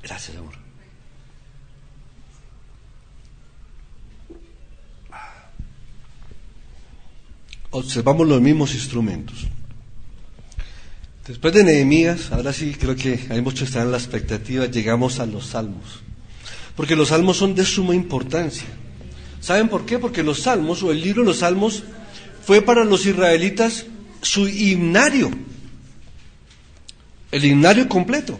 Gracias, amor. Observamos los mismos instrumentos. Después de Nehemías, ahora sí creo que hay muchos que están en la expectativa, llegamos a los salmos. Porque los salmos son de suma importancia. ¿Saben por qué? Porque los salmos, o el libro de los salmos, fue para los israelitas su himnario. El himnario completo.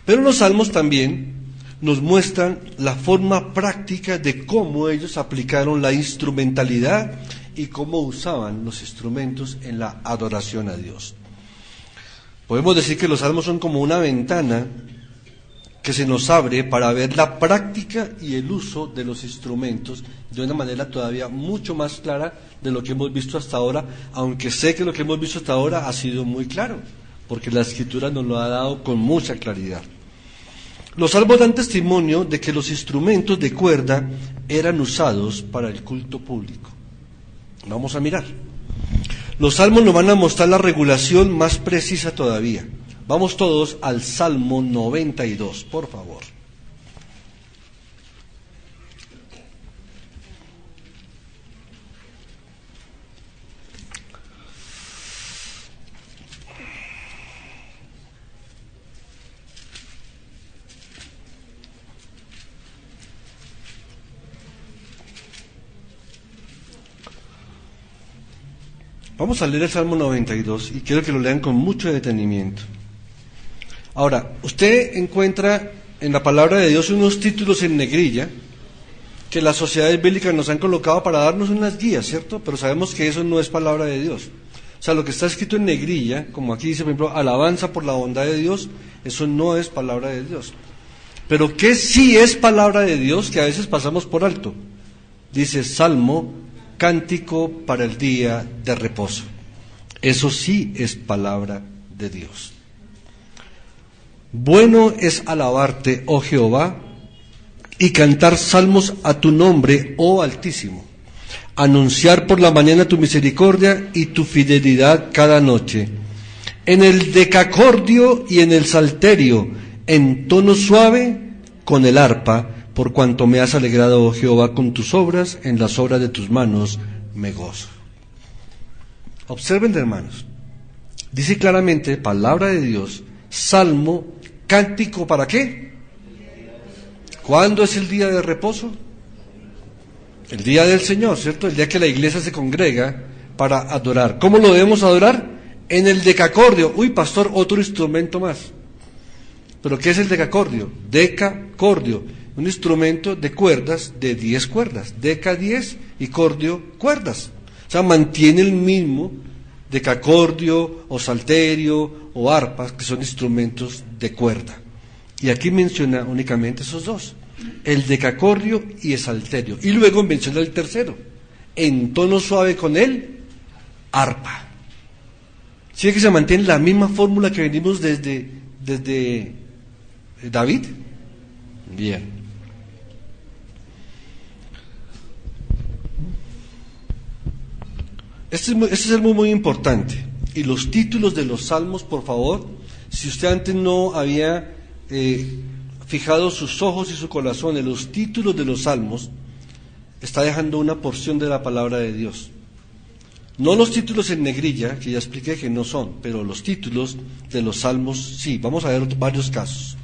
Pero los salmos también nos muestran la forma práctica de cómo ellos aplicaron la instrumentalidad y cómo usaban los instrumentos en la adoración a Dios. Podemos decir que los salmos son como una ventana que se nos abre para ver la práctica y el uso de los instrumentos de una manera todavía mucho más clara de lo que hemos visto hasta ahora, aunque sé que lo que hemos visto hasta ahora ha sido muy claro, porque la Escritura nos lo ha dado con mucha claridad. Los salmos dan testimonio de que los instrumentos de cuerda eran usados para el culto público. Vamos a mirar. Los salmos nos van a mostrar la regulación más precisa todavía. Vamos todos al Salmo 92, por favor. Vamos a leer el Salmo 92 y quiero que lo lean con mucho detenimiento. Ahora, usted encuentra en la palabra de Dios unos títulos en negrilla que las sociedades bíblicas nos han colocado para darnos unas guías, ¿cierto? Pero sabemos que eso no es palabra de Dios. O sea, lo que está escrito en negrilla, como aquí dice, por ejemplo, alabanza por la bondad de Dios, eso no es palabra de Dios. Pero ¿qué sí es palabra de Dios que a veces pasamos por alto? Dice Salmo, cántico para el día de reposo. Eso sí es palabra de Dios. Bueno es alabarte, oh Jehová, y cantar salmos a tu nombre, oh Altísimo. Anunciar por la mañana tu misericordia y tu fidelidad cada noche. En el decacordio y en el salterio, en tono suave, con el arpa, por cuanto me has alegrado, oh Jehová, con tus obras, en las obras de tus manos me gozo. Observen, hermanos, dice claramente, palabra de Dios, salmo, cántico, ¿para qué? ¿Cuándo es el día de reposo? El día del Señor, ¿cierto? El día que la iglesia se congrega para adorar. ¿Cómo lo debemos adorar? En el decacordio. Uy, pastor, otro instrumento más. ¿Pero qué es el decacordio? Decacordio, un instrumento de cuerdas de 10 cuerdas. Deca 10 y cordio cuerdas. O sea, mantiene el mismo decacordio o salterio o arpas, que son instrumentos de cuerda. Y aquí menciona únicamente esos dos, el decacordio y el salterio. Y luego menciona el tercero, en tono suave con el arpa. ¿Sí que se mantiene la misma fórmula que venimos desde David? Bien. Este es algo muy importante. Y los títulos de los salmos, por favor, si usted antes no había fijado sus ojos y su corazón en los títulos de los salmos, está dejando una porción de la palabra de Dios. No los títulos en negrilla, que ya expliqué que no son, pero los títulos de los salmos sí. Vamos a ver varios casos.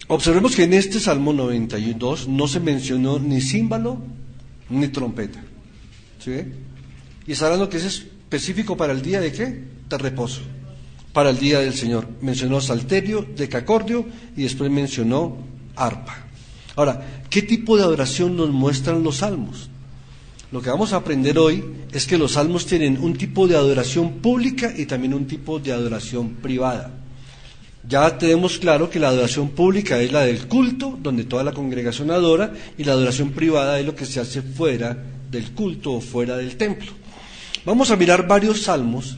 Observemos que en este Salmo 92 no se mencionó ni címbalo ni trompeta. ¿Sí? Y está hablando que es específico para el día de ¿qué? De reposo. Para el día del Señor. Mencionó salterio, decacordio y después mencionó arpa. Ahora, ¿qué tipo de adoración nos muestran los salmos? Lo que vamos a aprender hoy es que los salmos tienen un tipo de adoración pública y también un tipo de adoración privada. Ya tenemos claro que la adoración pública es la del culto, donde toda la congregación adora, y la adoración privada es lo que se hace fuera del culto o fuera del templo. Vamos a mirar varios salmos.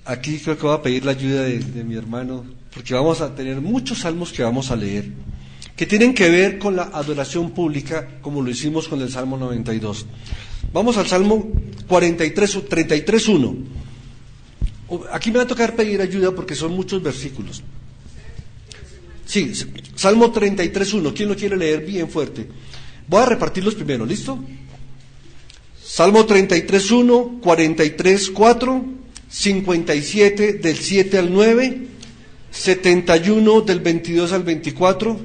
Aquí creo que voy a pedir la ayuda de mi hermano, porque vamos a tener muchos salmos que vamos a leer, que tienen que ver con la adoración pública, como lo hicimos con el Salmo 92. Vamos al Salmo 33:1. Aquí me va a tocar pedir ayuda porque son muchos versículos. Sí, Salmo 33:1. ¿Quién lo quiere leer bien fuerte? Voy a repartirlos primero, ¿listo? Salmo 33.1, 43.4, 57 del 7 al 9, 71 del 22 al 24.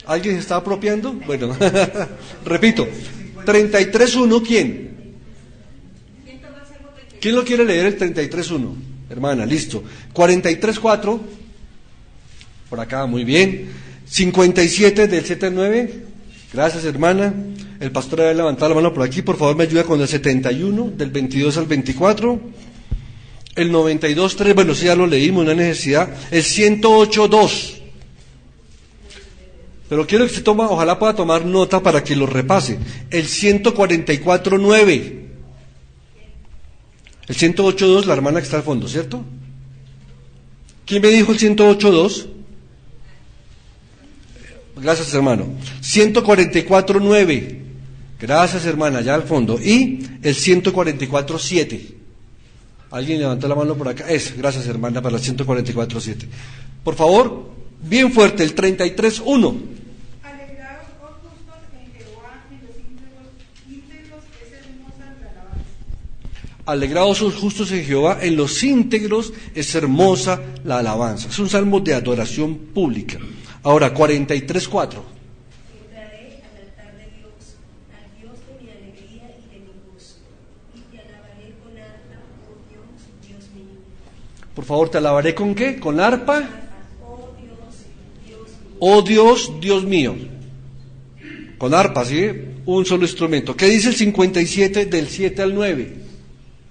¿Alguien se está apropiando? Bueno, repito, 33.1, ¿quién? ¿Quién lo quiere leer el 33.1? Hermana, listo. 43.4, por acá, muy bien. 57 del 7 al 9, gracias hermana. El pastor había levantado la mano por aquí, por favor me ayuda con el 71 del 22 al 24. El 92.3, bueno, sí ya lo leímos, no hay necesidad. El 108.2. Pero quiero que usted ojalá pueda tomar nota para que lo repase. El 144.9. El 108.2, la hermana que está al fondo, ¿cierto? ¿Quién me dijo el 108.2? Gracias, hermano. 144.9. Gracias, hermana, allá al fondo. Y el 144.7. ¿Alguien levantó la mano por acá? Gracias, hermana, para el 144.7. Por favor, bien fuerte, el 33.1. Alegraos, oh justos, en Jehová, en los íntegros, es hermosa la alabanza. Alegraos, oh justos, en Jehová, en los íntegros es hermosa la alabanza. Es un salmo de adoración pública. Ahora, 43.4. Entraré al altar de Dios, al Dios de mi alegría y de mi gozo, y te alabaré con arpa, oh Dios, Dios mío. Por favor, ¿te alabaré con qué? ¿Con arpa? Oh Dios, Dios mío. Oh Dios, Dios mío. Con arpa, ¿sí? Un solo instrumento. ¿Qué dice el 57 del 7 al 9?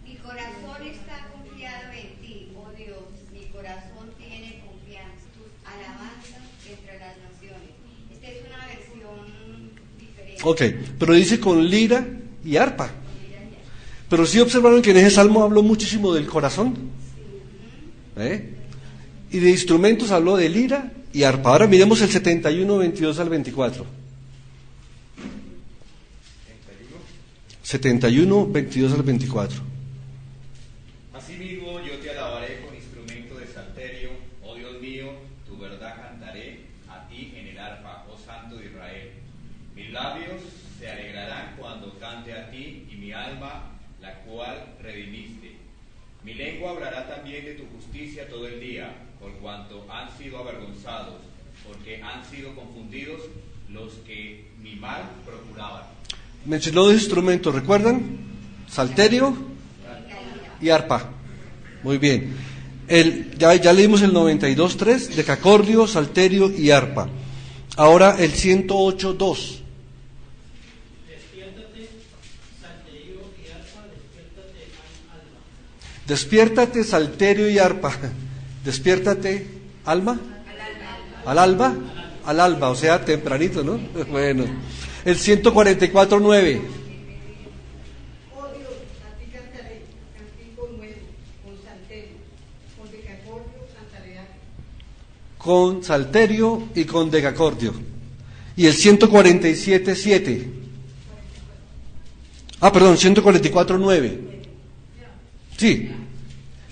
Mi corazón está confiado en ti, oh Dios, mi corazón tiene confianza, tus alabanzas entre las naciones. Esta es una versión diferente. Ok, pero dice con lira y arpa. Pero sí observaron que en ese salmo habló muchísimo del corazón. Y de instrumentos habló de lira y arpa. Ahora miremos el 71, 22 al 24. 71, 22 al 24. Asimismo yo te alabaré con instrumento de salterio, oh Dios mío, tu verdad cantaré a ti en el arpa, oh Santo de Israel. Mis labios se alegrarán cuando cante a ti y mi alma, la cual redimiste. Mi lengua hablará también de tu justicia todo el día, por cuanto han sido avergonzados, porque han sido confundidos los que mi mal procuraban. Mencionó dos instrumentos, ¿recuerdan? Salterio y arpa. Muy bien. Ya leímos el 92.3, decacordio, salterio y arpa. Ahora el 108.2. Despiértate, salterio y arpa. Despiértate, alma. Al alba. Al alba, o sea, tempranito, ¿no? Bueno. El 144.9. Oh Dios, a ti cantaré, cántico nuevo, con salterio, con decacordio cantaré a ti. Con salterio y con decacordio. Y el 147.7. Perdón, 144.9. Sí.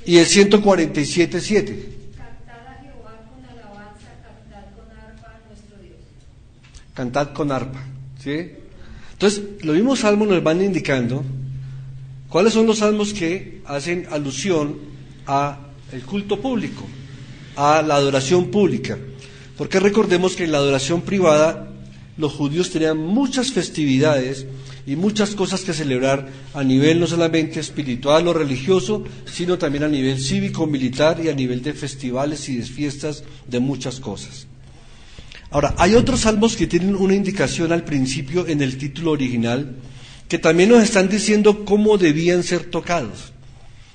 Y el 147.7. Cantad a Jehová con alabanza, cantad con arpa a nuestro Dios. Cantad con arpa. ¿Sí? Entonces, los mismos salmos nos van indicando cuáles son los salmos que hacen alusión a el culto público, a la adoración pública. Porque recordemos que en la adoración privada los judíos tenían muchas festividades y muchas cosas que celebrar a nivel no solamente espiritual o religioso, sino también a nivel cívico, militar y a nivel de festivales y de fiestas de muchas cosas. Ahora, hay otros salmos que tienen una indicación al principio en el título original, que también nos están diciendo cómo debían ser tocados.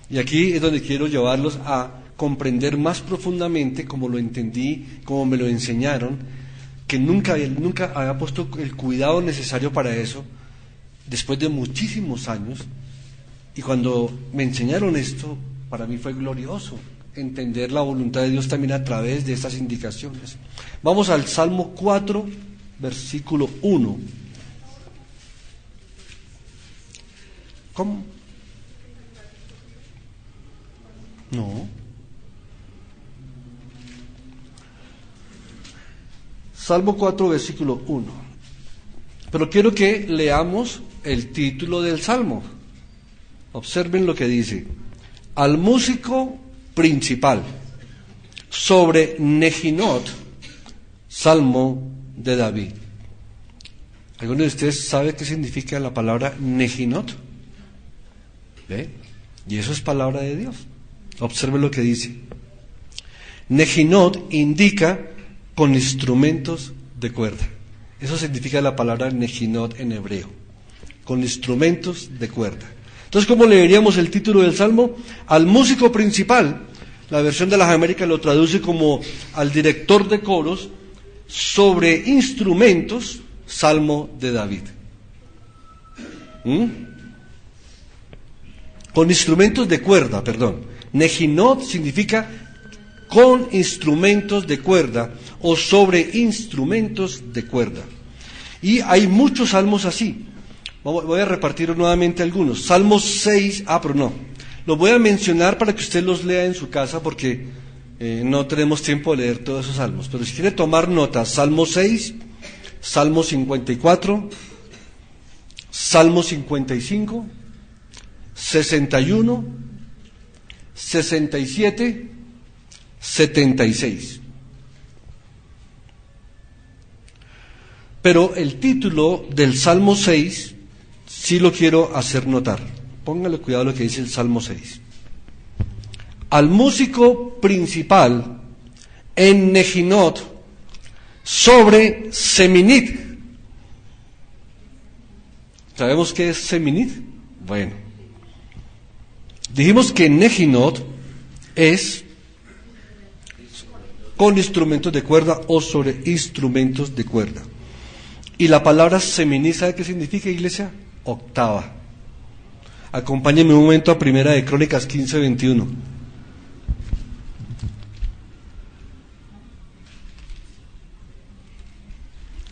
Y aquí es donde quiero llevarlos a comprender más profundamente, como lo entendí, como me lo enseñaron, que nunca había puesto el cuidado necesario para eso, después de muchísimos años, y cuando me enseñaron esto, para mí fue glorioso entender la voluntad de Dios también a través de estas indicaciones. Vamos al Salmo 4, versículo 1. ¿Cómo? No. Salmo 4, versículo 1. Pero quiero que leamos el título del Salmo. Observen lo que dice: al músico principal, sobre Nehinot, Salmo de David. ¿Alguno de ustedes sabe qué significa la palabra Nehinot? ¿Ve? Y eso es palabra de Dios. Observen lo que dice. Nehinot indica con instrumentos de cuerda. Eso significa la palabra Nehinot en hebreo, con instrumentos de cuerda. Entonces, ¿cómo leeríamos el título del Salmo? Al músico principal. La versión de las Américas lo traduce como al director de coros, sobre instrumentos, Salmo de David. Con instrumentos de cuerda, perdón. Nehinot significa con instrumentos de cuerda o sobre instrumentos de cuerda. Y hay muchos salmos así. Voy a repartir nuevamente algunos. Salmos 6, pero no. Los voy a mencionar para que usted los lea en su casa porque no tenemos tiempo de leer todos esos salmos. Pero si quiere tomar notas, Salmo 6, Salmo 54, Salmo 55, 61, 67, 76. Pero el título del Salmo 6 sí lo quiero hacer notar. Póngale cuidado a lo que dice el Salmo 6. Al músico principal en Nehinot, sobre Seminit. ¿Sabemos qué es Seminit? Bueno, dijimos que Nehinot es con instrumentos de cuerda o sobre instrumentos de cuerda. Y la palabra Seminit, ¿sabe qué significa, iglesia? Octava. Acompáñenme un momento a Primera de Crónicas 15:21.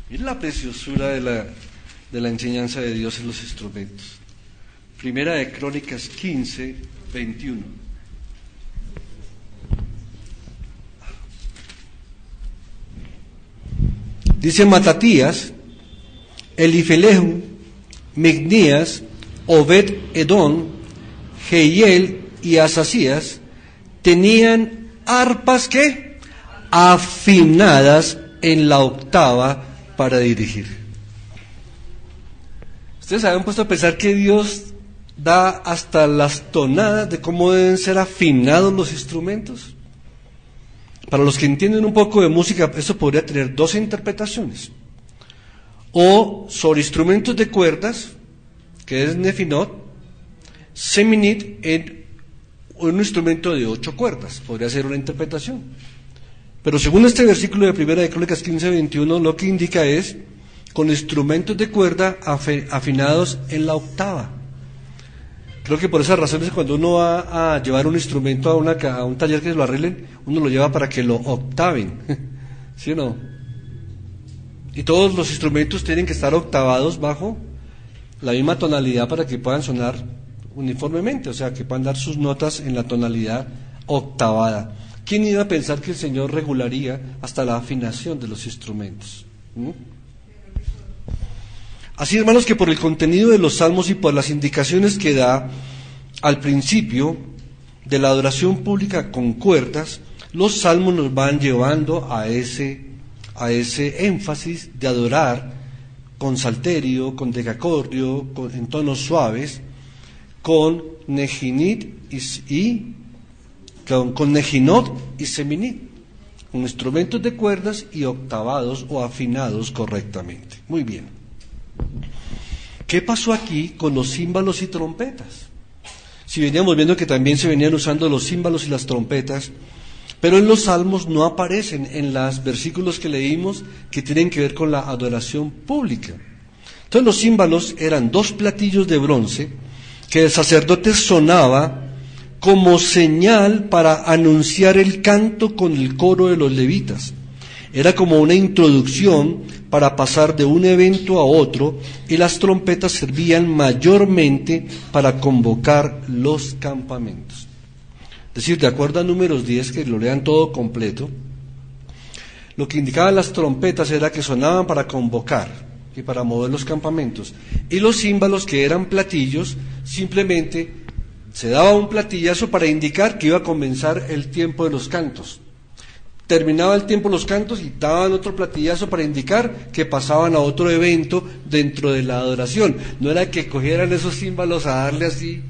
Miren la preciosura de la enseñanza de Dios en los instrumentos. Primera de Crónicas 15:21. Dice: Matatías, Elifelehu, Mignías, Obed Edom, Jehiel y Asasías tenían arpas que afinadas en la octava para dirigir. ¿Ustedes habían puesto a pensar que Dios da hasta las tonadas de cómo deben ser afinados los instrumentos? Para los que entienden un poco de música, eso podría tener dos interpretaciones. O sobre instrumentos de cuerdas, que es Nehinot, Seminit en un instrumento de 8 cuerdas, podría ser una interpretación. Pero según este versículo de Primera de Crónicas 15:21, lo que indica es con instrumentos de cuerda afinados en la octava. Creo que por esas razones cuando uno va a llevar un instrumento a un taller que lo arreglen, uno lo lleva para que lo octaven, ¿sí o no? Y todos los instrumentos tienen que estar octavados bajo la misma tonalidad para que puedan sonar uniformemente, o sea, que puedan dar sus notas en la tonalidad octavada. ¿Quién iba a pensar que el Señor regularía hasta la afinación de los instrumentos? Así, hermanos, que por el contenido de los salmos y por las indicaciones que da al principio de la adoración pública con cuerdas, los salmos nos van llevando a ese énfasis de adorar con salterio, con decacordio, en tonos suaves, con Nehinot y Seminit, con instrumentos de cuerdas y octavados o afinados correctamente. Muy bien. ¿Qué pasó aquí con los címbalos y trompetas? Si veníamos viendo que también se venían usando los címbalos y las trompetas, pero en los salmos no aparecen en los versículos que leímos que tienen que ver con la adoración pública. Entonces los címbalos eran 2 platillos de bronce que el sacerdote sonaba como señal para anunciar el canto con el coro de los levitas. Era como una introducción para pasar de un evento a otro, y las trompetas servían mayormente para convocar los campamentos. Es decir, de acuerdo a Números 10, que lo lean todo completo, lo que indicaban las trompetas era que sonaban para convocar, y para mover los campamentos. Y los címbalos, que eran platillos, simplemente se daba un platillazo para indicar que iba a comenzar el tiempo de los cantos. Terminaba el tiempo de los cantos y daban otro platillazo para indicar que pasaban a otro evento dentro de la adoración. No era que cogieran esos címbalos a darle así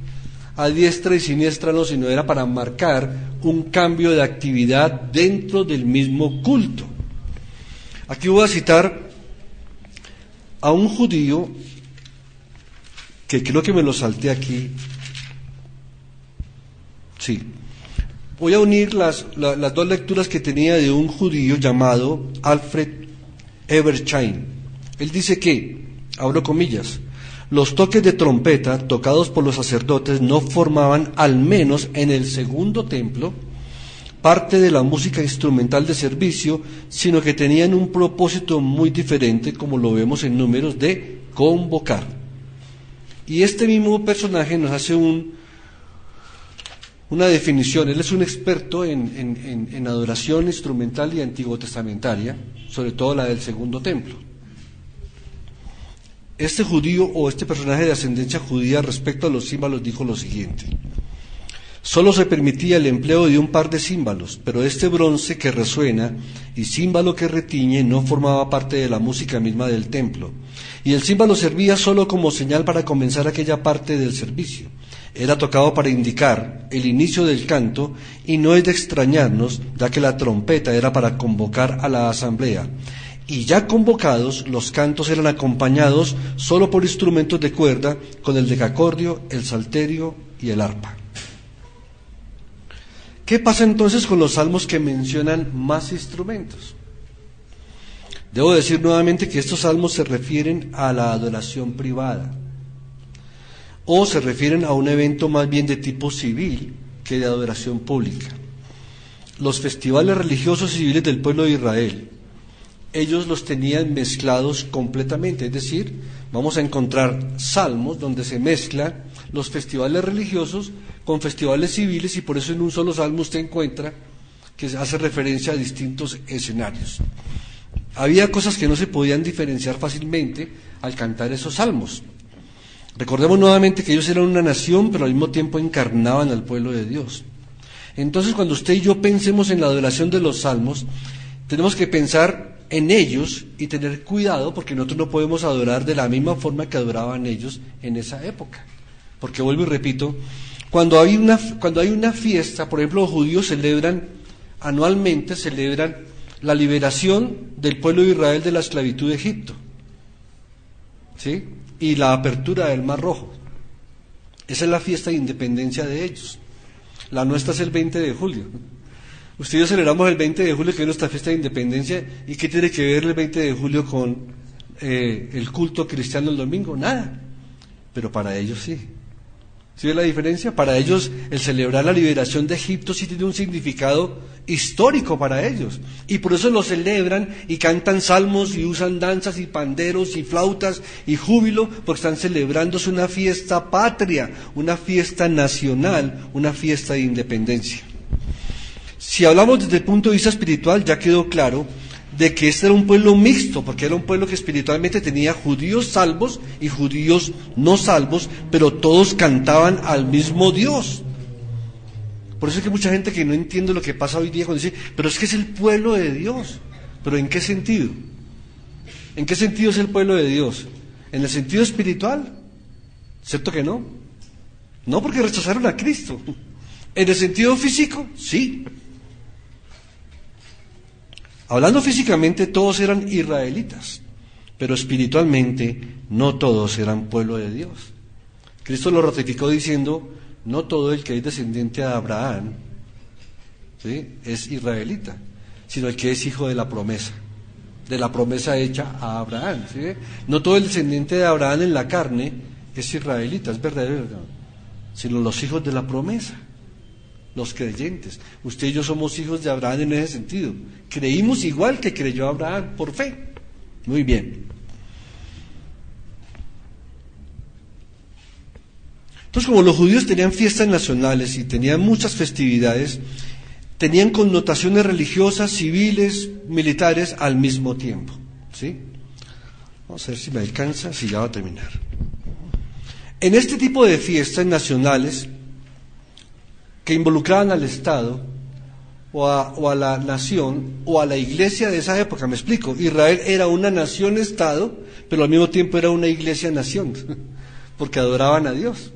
a diestra y siniestra, no, sino era para marcar un cambio de actividad dentro del mismo culto. Aquí voy a citar a un judío que creo que me lo salté aquí. Sí. Voy a unir las dos lecturas que tenía de un judío llamado Alfred Eberstein. Él dice que, abro comillas, los toques de trompeta tocados por los sacerdotes no formaban, al menos en el segundo templo, parte de la música instrumental de servicio, sino que tenían un propósito muy diferente, como lo vemos en Números, de convocar. Y este mismo personaje nos hace una definición. Él es un experto en adoración instrumental y antiguo testamentaria, sobre todo la del segundo templo. Este judío o este personaje de ascendencia judía respecto a los címbalos dijo lo siguiente: solo se permitía el empleo de un par de címbalos, pero este bronce que resuena y címbalo que retiñe no formaba parte de la música misma del templo, y el címbalo servía solo como señal para comenzar aquella parte del servicio. Era tocado para indicar el inicio del canto, y no es de extrañarnos, ya que la trompeta era para convocar a la asamblea. Y ya convocados, los cantos eran acompañados solo por instrumentos de cuerda, con el decacordio, el salterio y el arpa. ¿Qué pasa entonces con los salmos que mencionan más instrumentos? Debo decir nuevamente que estos salmos se refieren a la adoración privada, o se refieren a un evento más bien de tipo civil que de adoración pública. Los festivales religiosos y civiles del pueblo de Israel, ellos los tenían mezclados completamente, es decir, vamos a encontrar salmos donde se mezclan los festivales religiosos con festivales civiles, y por eso en un solo salmo usted encuentra que hace referencia a distintos escenarios. Había cosas que no se podían diferenciar fácilmente al cantar esos salmos. Recordemos nuevamente que ellos eran una nación, pero al mismo tiempo encarnaban al pueblo de Dios. Entonces, cuando usted y yo pensemos en la adoración de los salmos, tenemos que pensar en ellos y tener cuidado, porque nosotros no podemos adorar de la misma forma que adoraban ellos en esa época. Porque vuelvo y repito, cuando hay una fiesta, por ejemplo, los judíos anualmente celebran la liberación del pueblo de Israel de la esclavitud de Egipto, ¿sí? Y la apertura del Mar Rojo. Esa es la fiesta de independencia de ellos. La nuestra es el 20 de julio. Usted y yo celebramos el 20 de julio, que es nuestra fiesta de independencia. ¿Y qué tiene que ver el 20 de julio con el culto cristiano el domingo? Nada. Pero para ellos sí. ¿Sí ve la diferencia? Para ellos el celebrar la liberación de Egipto sí tiene un significado histórico para ellos. Y por eso lo celebran y cantan salmos y usan danzas y panderos y flautas y júbilo, porque están celebrándose una fiesta patria, una fiesta nacional, una fiesta de independencia. Si hablamos desde el punto de vista espiritual, ya quedó claro de que este era un pueblo mixto, porque era un pueblo que espiritualmente tenía judíos salvos y judíos no salvos, pero todos cantaban al mismo Dios. Por eso es que mucha gente que no entiende lo que pasa hoy día cuando dice, pero es que es el pueblo de Dios. ¿Pero en qué sentido? ¿En qué sentido es el pueblo de Dios? ¿En el sentido espiritual? ¿Cierto que no? No, porque rechazaron a Cristo. ¿En el sentido físico? Sí. Hablando físicamente, todos eran israelitas, pero espiritualmente no todos eran pueblo de Dios. Cristo lo ratificó diciendo, no todo el que es descendiente de Abraham, ¿sí?, es israelita, sino el que es hijo de la promesa hecha a Abraham. ¿Sí? No todo el descendiente de Abraham en la carne es israelita, es verdadero, sino los hijos de la promesa. Los creyentes. Usted y yo somos hijos de Abraham en ese sentido. Creímos igual que creyó Abraham, por fe. Muy bien. Entonces, como los judíos tenían fiestas nacionales y tenían muchas festividades, tenían connotaciones religiosas, civiles, militares al mismo tiempo, ¿sí? Vamos a ver si me alcanza, si ya va a terminar. En este tipo de fiestas nacionales que involucraban al Estado o a la nación o a la iglesia de esa época, me explico, Israel era una nación-estado, pero al mismo tiempo era una iglesia-nación, porque adoraban a Dios.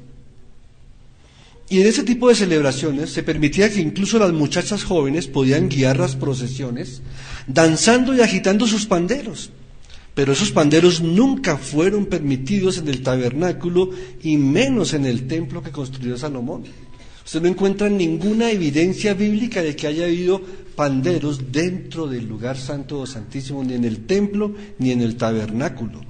Y en ese tipo de celebraciones se permitía que incluso las muchachas jóvenes podían guiar las procesiones, danzando y agitando sus panderos. Pero esos panderos nunca fueron permitidos en el tabernáculo y menos en el templo que construyó Salomón. Usted no encuentra ninguna evidencia bíblica de que haya habido panderos dentro del lugar santo o santísimo, ni en el templo ni en el tabernáculo.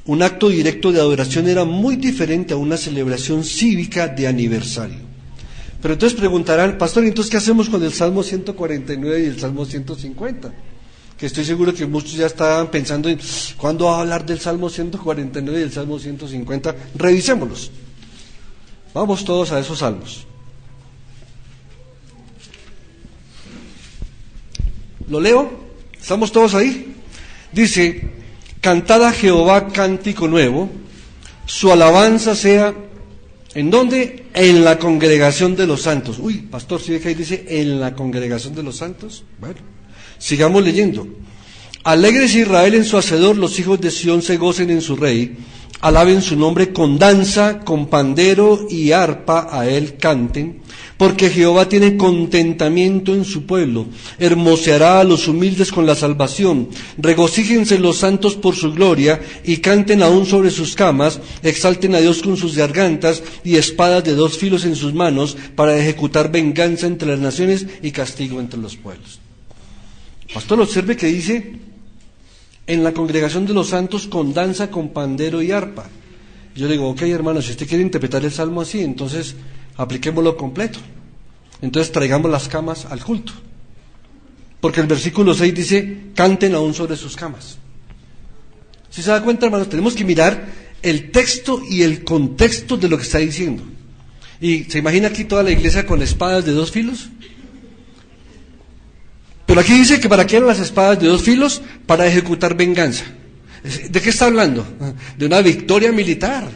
Un acto directo de adoración era muy diferente a una celebración cívica de aniversario. Pero entonces preguntarán, pastor, ¿entonces qué hacemos con el Salmo 149 y el Salmo 150? Que estoy seguro que muchos ya estaban pensando en ¿cuándo va a hablar del Salmo 149 y el Salmo 150? Revisémoslos. Vamos todos a esos salmos. ¿Lo leo? ¿Estamos todos ahí? Dice: cantad a Jehová cántico nuevo, su alabanza sea, ¿en dónde? En la congregación de los santos. Uy, pastor, ¿sí ve que ahí dice en la congregación de los santos? Bueno, sigamos leyendo. Alegres Israel en su hacedor, los hijos de Sión se gocen en su rey, alaben su nombre con danza, con pandero y arpa a él canten, porque Jehová tiene contentamiento en su pueblo, hermoseará a los humildes con la salvación, regocíjense los santos por su gloria, y canten aún sobre sus camas, exalten a Dios con sus gargantas, y espadas de 2 filos en sus manos, para ejecutar venganza entre las naciones y castigo entre los pueblos. Pastor, observe que dice, en la congregación de los santos con danza, con pandero y arpa. Yo le digo, ok, hermano, si usted quiere interpretar el salmo así, entonces apliquémoslo completo. Entonces traigamos las camas al culto. Porque el versículo 6 dice, canten aún sobre sus camas. Si se da cuenta, hermanos, tenemos que mirar el texto y el contexto de lo que está diciendo. ¿Y se imagina aquí toda la iglesia con espadas de 2 filos? Pero aquí dice que ¿para qué eran las espadas de 2 filos? Para ejecutar venganza. ¿De qué está hablando? De una victoria militar,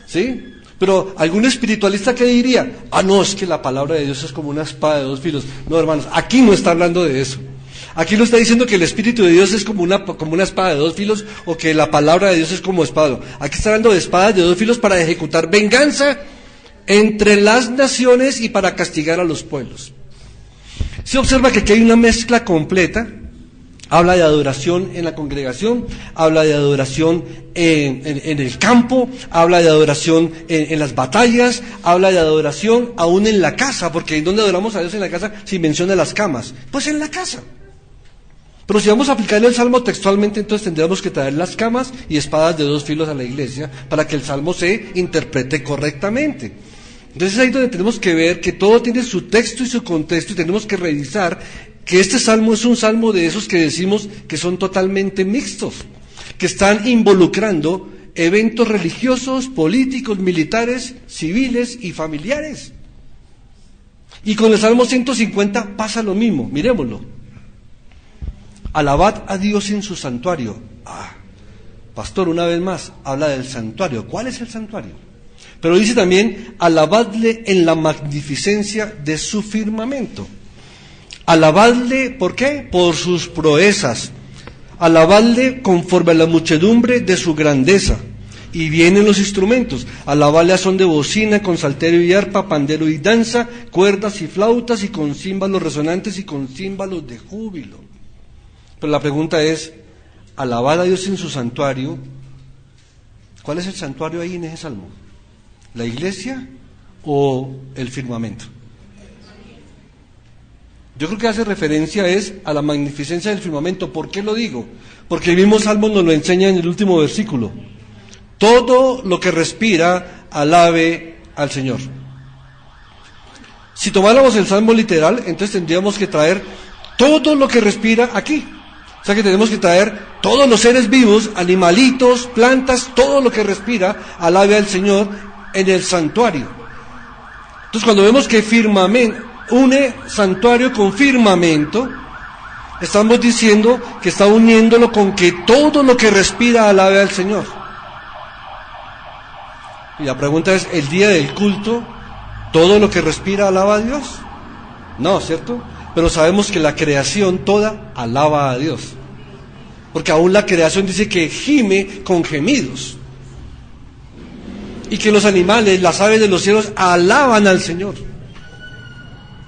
¿sí? Pero algún espiritualista que diría, no, es que la palabra de Dios es como una espada de 2 filos. No, hermanos, aquí no está hablando de eso. Aquí no está diciendo que el Espíritu de Dios es como una espada de 2 filos o que la palabra de Dios es como espada. Aquí está hablando de espadas de 2 filos para ejecutar venganza entre las naciones y para castigar a los pueblos. Se observa que aquí hay una mezcla completa. Habla de adoración en la congregación, habla de adoración en el campo, habla de adoración en las batallas, habla de adoración aún en la casa, porque ¿en dónde adoramos a Dios en la casa? Si menciona las camas, pues en la casa. Pero si vamos a aplicarle el salmo textualmente, entonces tendríamos que traer las camas y espadas de 2 filos a la iglesia para que el salmo se interprete correctamente. Entonces ahí es donde tenemos que ver que todo tiene su texto y su contexto, y tenemos que revisar que este salmo es un salmo de esos que decimos que son totalmente mixtos, que están involucrando eventos religiosos, políticos, militares, civiles y familiares. Y con el Salmo 150 pasa lo mismo, miremoslo. Alabad a Dios en su santuario. Pastor, una vez más, habla del santuario. ¿Cuál es el santuario? Pero dice también, alabadle en la magnificencia de su firmamento. Alabadle, ¿por qué? Por sus proezas. Alabadle conforme a la muchedumbre de su grandeza. Y vienen los instrumentos. Alabadle a son de bocina, con salterio y arpa, pandero y danza, cuerdas y flautas, y con címbalos resonantes y con címbalos de júbilo. Pero la pregunta es, alabad a Dios en su santuario. ¿Cuál es el santuario ahí en ese salmo? ¿La iglesia o el firmamento? Yo creo que hace referencia a la magnificencia del firmamento. ¿Por qué lo digo? Porque el mismo Salmo nos lo enseña en el último versículo. Todo lo que respira, alabe al Señor. Si tomáramos el Salmo literal, entonces tendríamos que traer todo lo que respira aquí. O sea que tenemos que traer todos los seres vivos, animalitos, plantas, todo lo que respira, alabe al Señor en el santuario. Entonces cuando vemos que firmamento une santuario con firmamento, Estamos diciendo que está uniéndolo con que todo lo que respira alabe al Señor. Y la pregunta es, ¿el día del culto, todo lo que respira alaba a Dios? No, ¿cierto? Pero sabemos que la creación toda alaba a Dios. Porque aún la creación dice que gime con gemidos. Y que los animales, las aves de los cielos, alaban al Señor.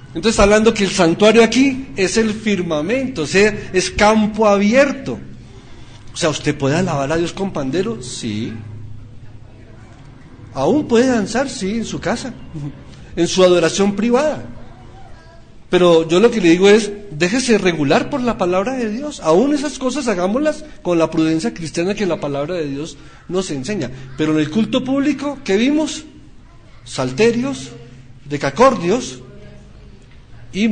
Entonces está hablando que el santuario aquí es el firmamento, o sea, es campo abierto. O sea, ¿usted puede alabar a Dios con pandero? Sí. Aún puede danzar, sí, en su casa, en su adoración privada. Pero yo lo que le digo es, déjese regular por la palabra de Dios. Aún esas cosas hagámoslas con la prudencia cristiana que la palabra de Dios nos enseña. Pero en el culto público, ¿qué vimos? Salterios, decacordios y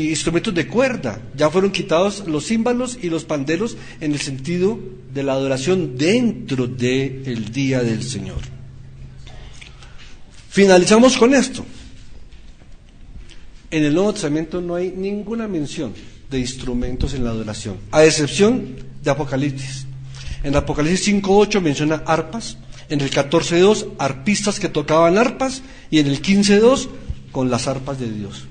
instrumentos de cuerda. Ya fueron quitados los címbalos y los panderos en el sentido de la adoración dentro del día del Señor. Finalizamos con esto. En el Nuevo Testamento no hay ninguna mención de instrumentos en la adoración, a excepción de Apocalipsis. En Apocalipsis 5:8 menciona arpas, en el 14:2 arpistas que tocaban arpas, y en el 15:2 con las arpas de Dios.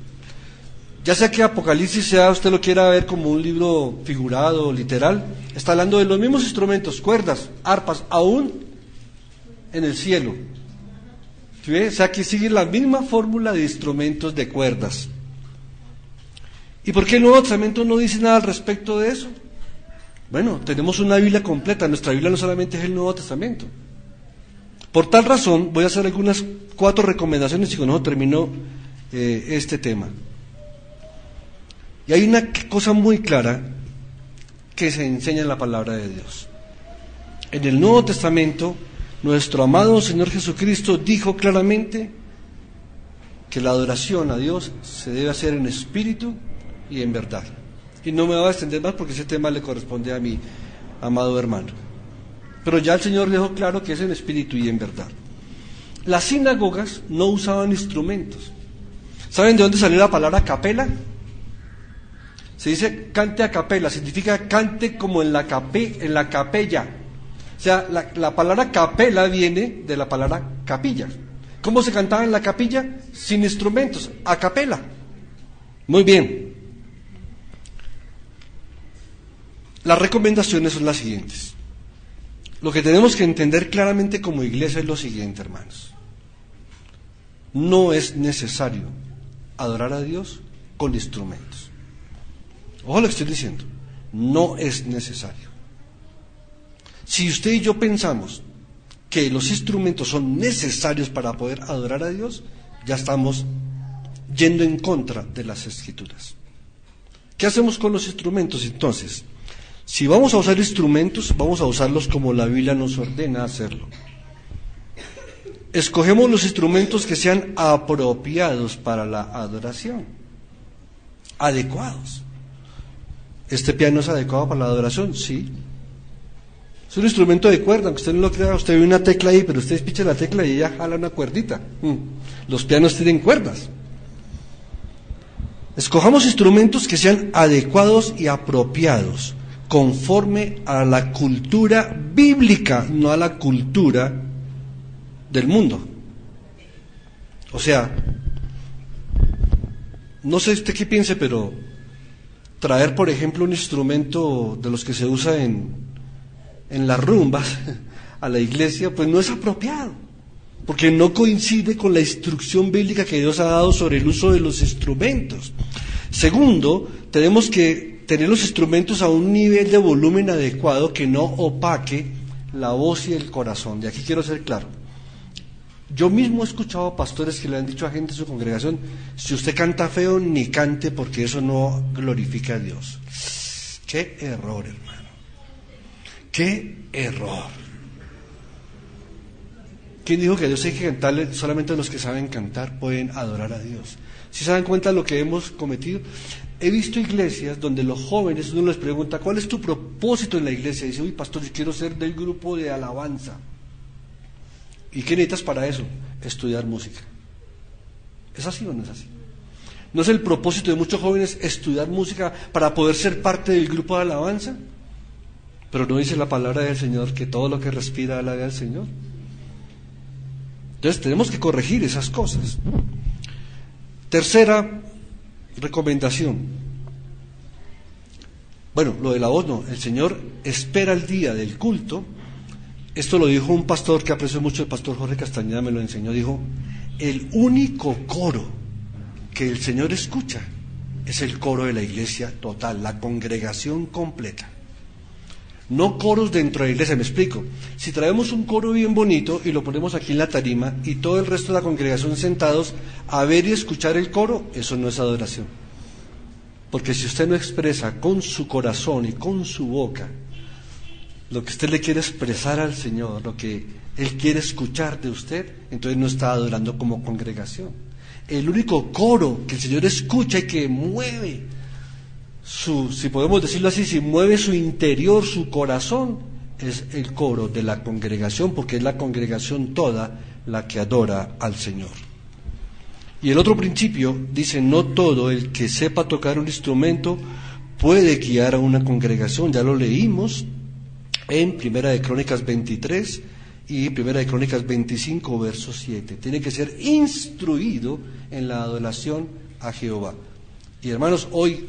Ya sea que Apocalipsis sea, usted lo quiera ver como un libro figurado o literal, está hablando de los mismos instrumentos, cuerdas, arpas, aún en el cielo. ¿Sí ve? O sea que sigue la misma fórmula de instrumentos de cuerdas. ¿Y por qué el Nuevo Testamento no dice nada al respecto de eso? Bueno, tenemos una Biblia completa, nuestra Biblia no solamente es el Nuevo Testamento. Por tal razón, voy a hacer algunas 4 recomendaciones y con eso termino este tema. Y hay una cosa muy clara que se enseña en la palabra de Dios. En el Nuevo Testamento, nuestro amado Señor Jesucristo dijo claramente que la adoración a Dios se debe hacer en espíritu y en verdad. Y no me voy a extender más porque ese tema le corresponde a mi amado hermano. Pero ya el Señor dejó claro que es en espíritu y en verdad. Las sinagogas no usaban instrumentos. ¿Saben de dónde salió la palabra capela? Se dice cante a capela, significa cante como en la capella. O sea, la palabra capela viene de la palabra capilla. ¿Cómo se cantaba en la capilla? Sin instrumentos, a capela. Muy bien. Las recomendaciones son las siguientes. Lo que tenemos que entender claramente como iglesia es lo siguiente, hermanos. No es necesario adorar a Dios con instrumentos. Ojo lo que estoy diciendo. No es necesario. Si usted y yo pensamos que los instrumentos son necesarios para poder adorar a Dios, ya estamos yendo en contra de las Escrituras. ¿Qué hacemos con los instrumentos entonces? Si vamos a usar instrumentos, vamos a usarlos como la Biblia nos ordena hacerlo. Escogemos los instrumentos que sean apropiados para la adoración, adecuados. ¿Este piano es adecuado para la adoración? Sí. Es un instrumento de cuerda, aunque usted no lo crea, usted ve una tecla ahí, pero usted picha la tecla y ella jala una cuerdita. Los pianos tienen cuerdas. Escojamos instrumentos que sean adecuados y apropiados, conforme a la cultura bíblica, no a la cultura del mundo. O sea, no sé usted qué piense, pero traer, por ejemplo, un instrumento de los que se usa en las rumbas a la iglesia, pues no es apropiado, porque no coincide con la instrucción bíblica que Dios ha dado sobre el uso de los instrumentos. Segundo, tenemos que tener los instrumentos a un nivel de volumen adecuado que no opaque la voz y el corazón. De aquí quiero ser claro. Yo mismo he escuchado a pastores que le han dicho a gente de su congregación: si usted canta feo, ni cante, porque eso no glorifica a Dios. ¡Qué error, hermano! ¡Qué error! ¿Quién dijo que a Dios hay que cantarle? Solamente los que saben cantar pueden adorar a Dios. ¿Sí se dan cuenta de lo que hemos cometido? He visto iglesias donde los jóvenes, uno les pregunta: ¿cuál es tu propósito en la iglesia? Y dice: uy, pastor, yo quiero ser del grupo de alabanza. ¿Y qué necesitas para eso? Estudiar música. ¿Es así o no es así? ¿No es el propósito de muchos jóvenes estudiar música para poder ser parte del grupo de alabanza? Pero no dice la palabra del Señor que todo lo que respira alabe al Señor. Entonces tenemos que corregir esas cosas. Tercera recomendación. Bueno, lo de la voz no. El Señor espera el día del culto. Esto lo dijo un pastor que aprecio mucho, el pastor Jorge Castañeda me lo enseñó. Dijo, el único coro que el Señor escucha es el coro de la iglesia total, la congregación completa. No coros dentro de la iglesia, me explico. Si traemos un coro bien bonito y lo ponemos aquí en la tarima y todo el resto de la congregación sentados a ver y escuchar el coro, eso no es adoración. Porque si usted no expresa con su corazón y con su boca lo que usted le quiere expresar al Señor, lo que Él quiere escuchar de usted, entonces no está adorando como congregación. El único coro que el Señor escucha y que mueve si podemos decirlo así, si mueve su interior, su corazón, es el coro de la congregación, porque es la congregación toda la que adora al Señor. Y el otro principio dice, no todo el que sepa tocar un instrumento puede guiar a una congregación. Ya lo leímos en Primera de Crónicas 23 y Primera de Crónicas 25, verso 7. Tiene que ser instruido en la adoración a Jehová. Y hermanos, hoy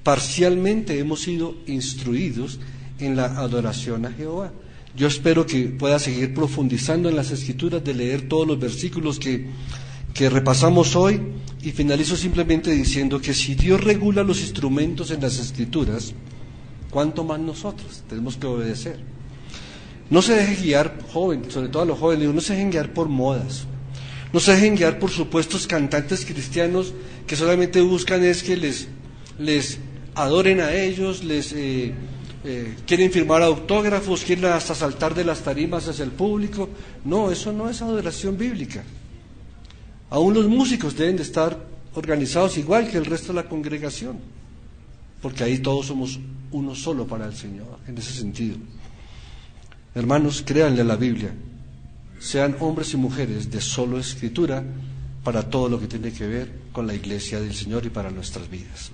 parcialmente hemos sido instruidos en la adoración a Jehová. Yo espero que pueda seguir profundizando en las Escrituras, de leer todos los versículos que repasamos hoy, y finalizo simplemente diciendo que si Dios regula los instrumentos en las Escrituras, ¿cuánto más nosotros tenemos que obedecer? No se deje guiar, joven, sobre todo a los jóvenes, no se dejen guiar por modas, no se dejen guiar por supuestos cantantes cristianos que solamente buscan es que les adoren a ellos, quieren firmar autógrafos, quieren hasta saltar de las tarimas hacia el público. No, eso no es adoración bíblica. Aún los músicos deben de estar organizados igual que el resto de la congregación, porque ahí todos somos uno solo para el Señor, en ese sentido. Hermanos, créanle a la Biblia, sean hombres y mujeres de solo escritura para todo lo que tiene que ver con la iglesia del Señor y para nuestras vidas.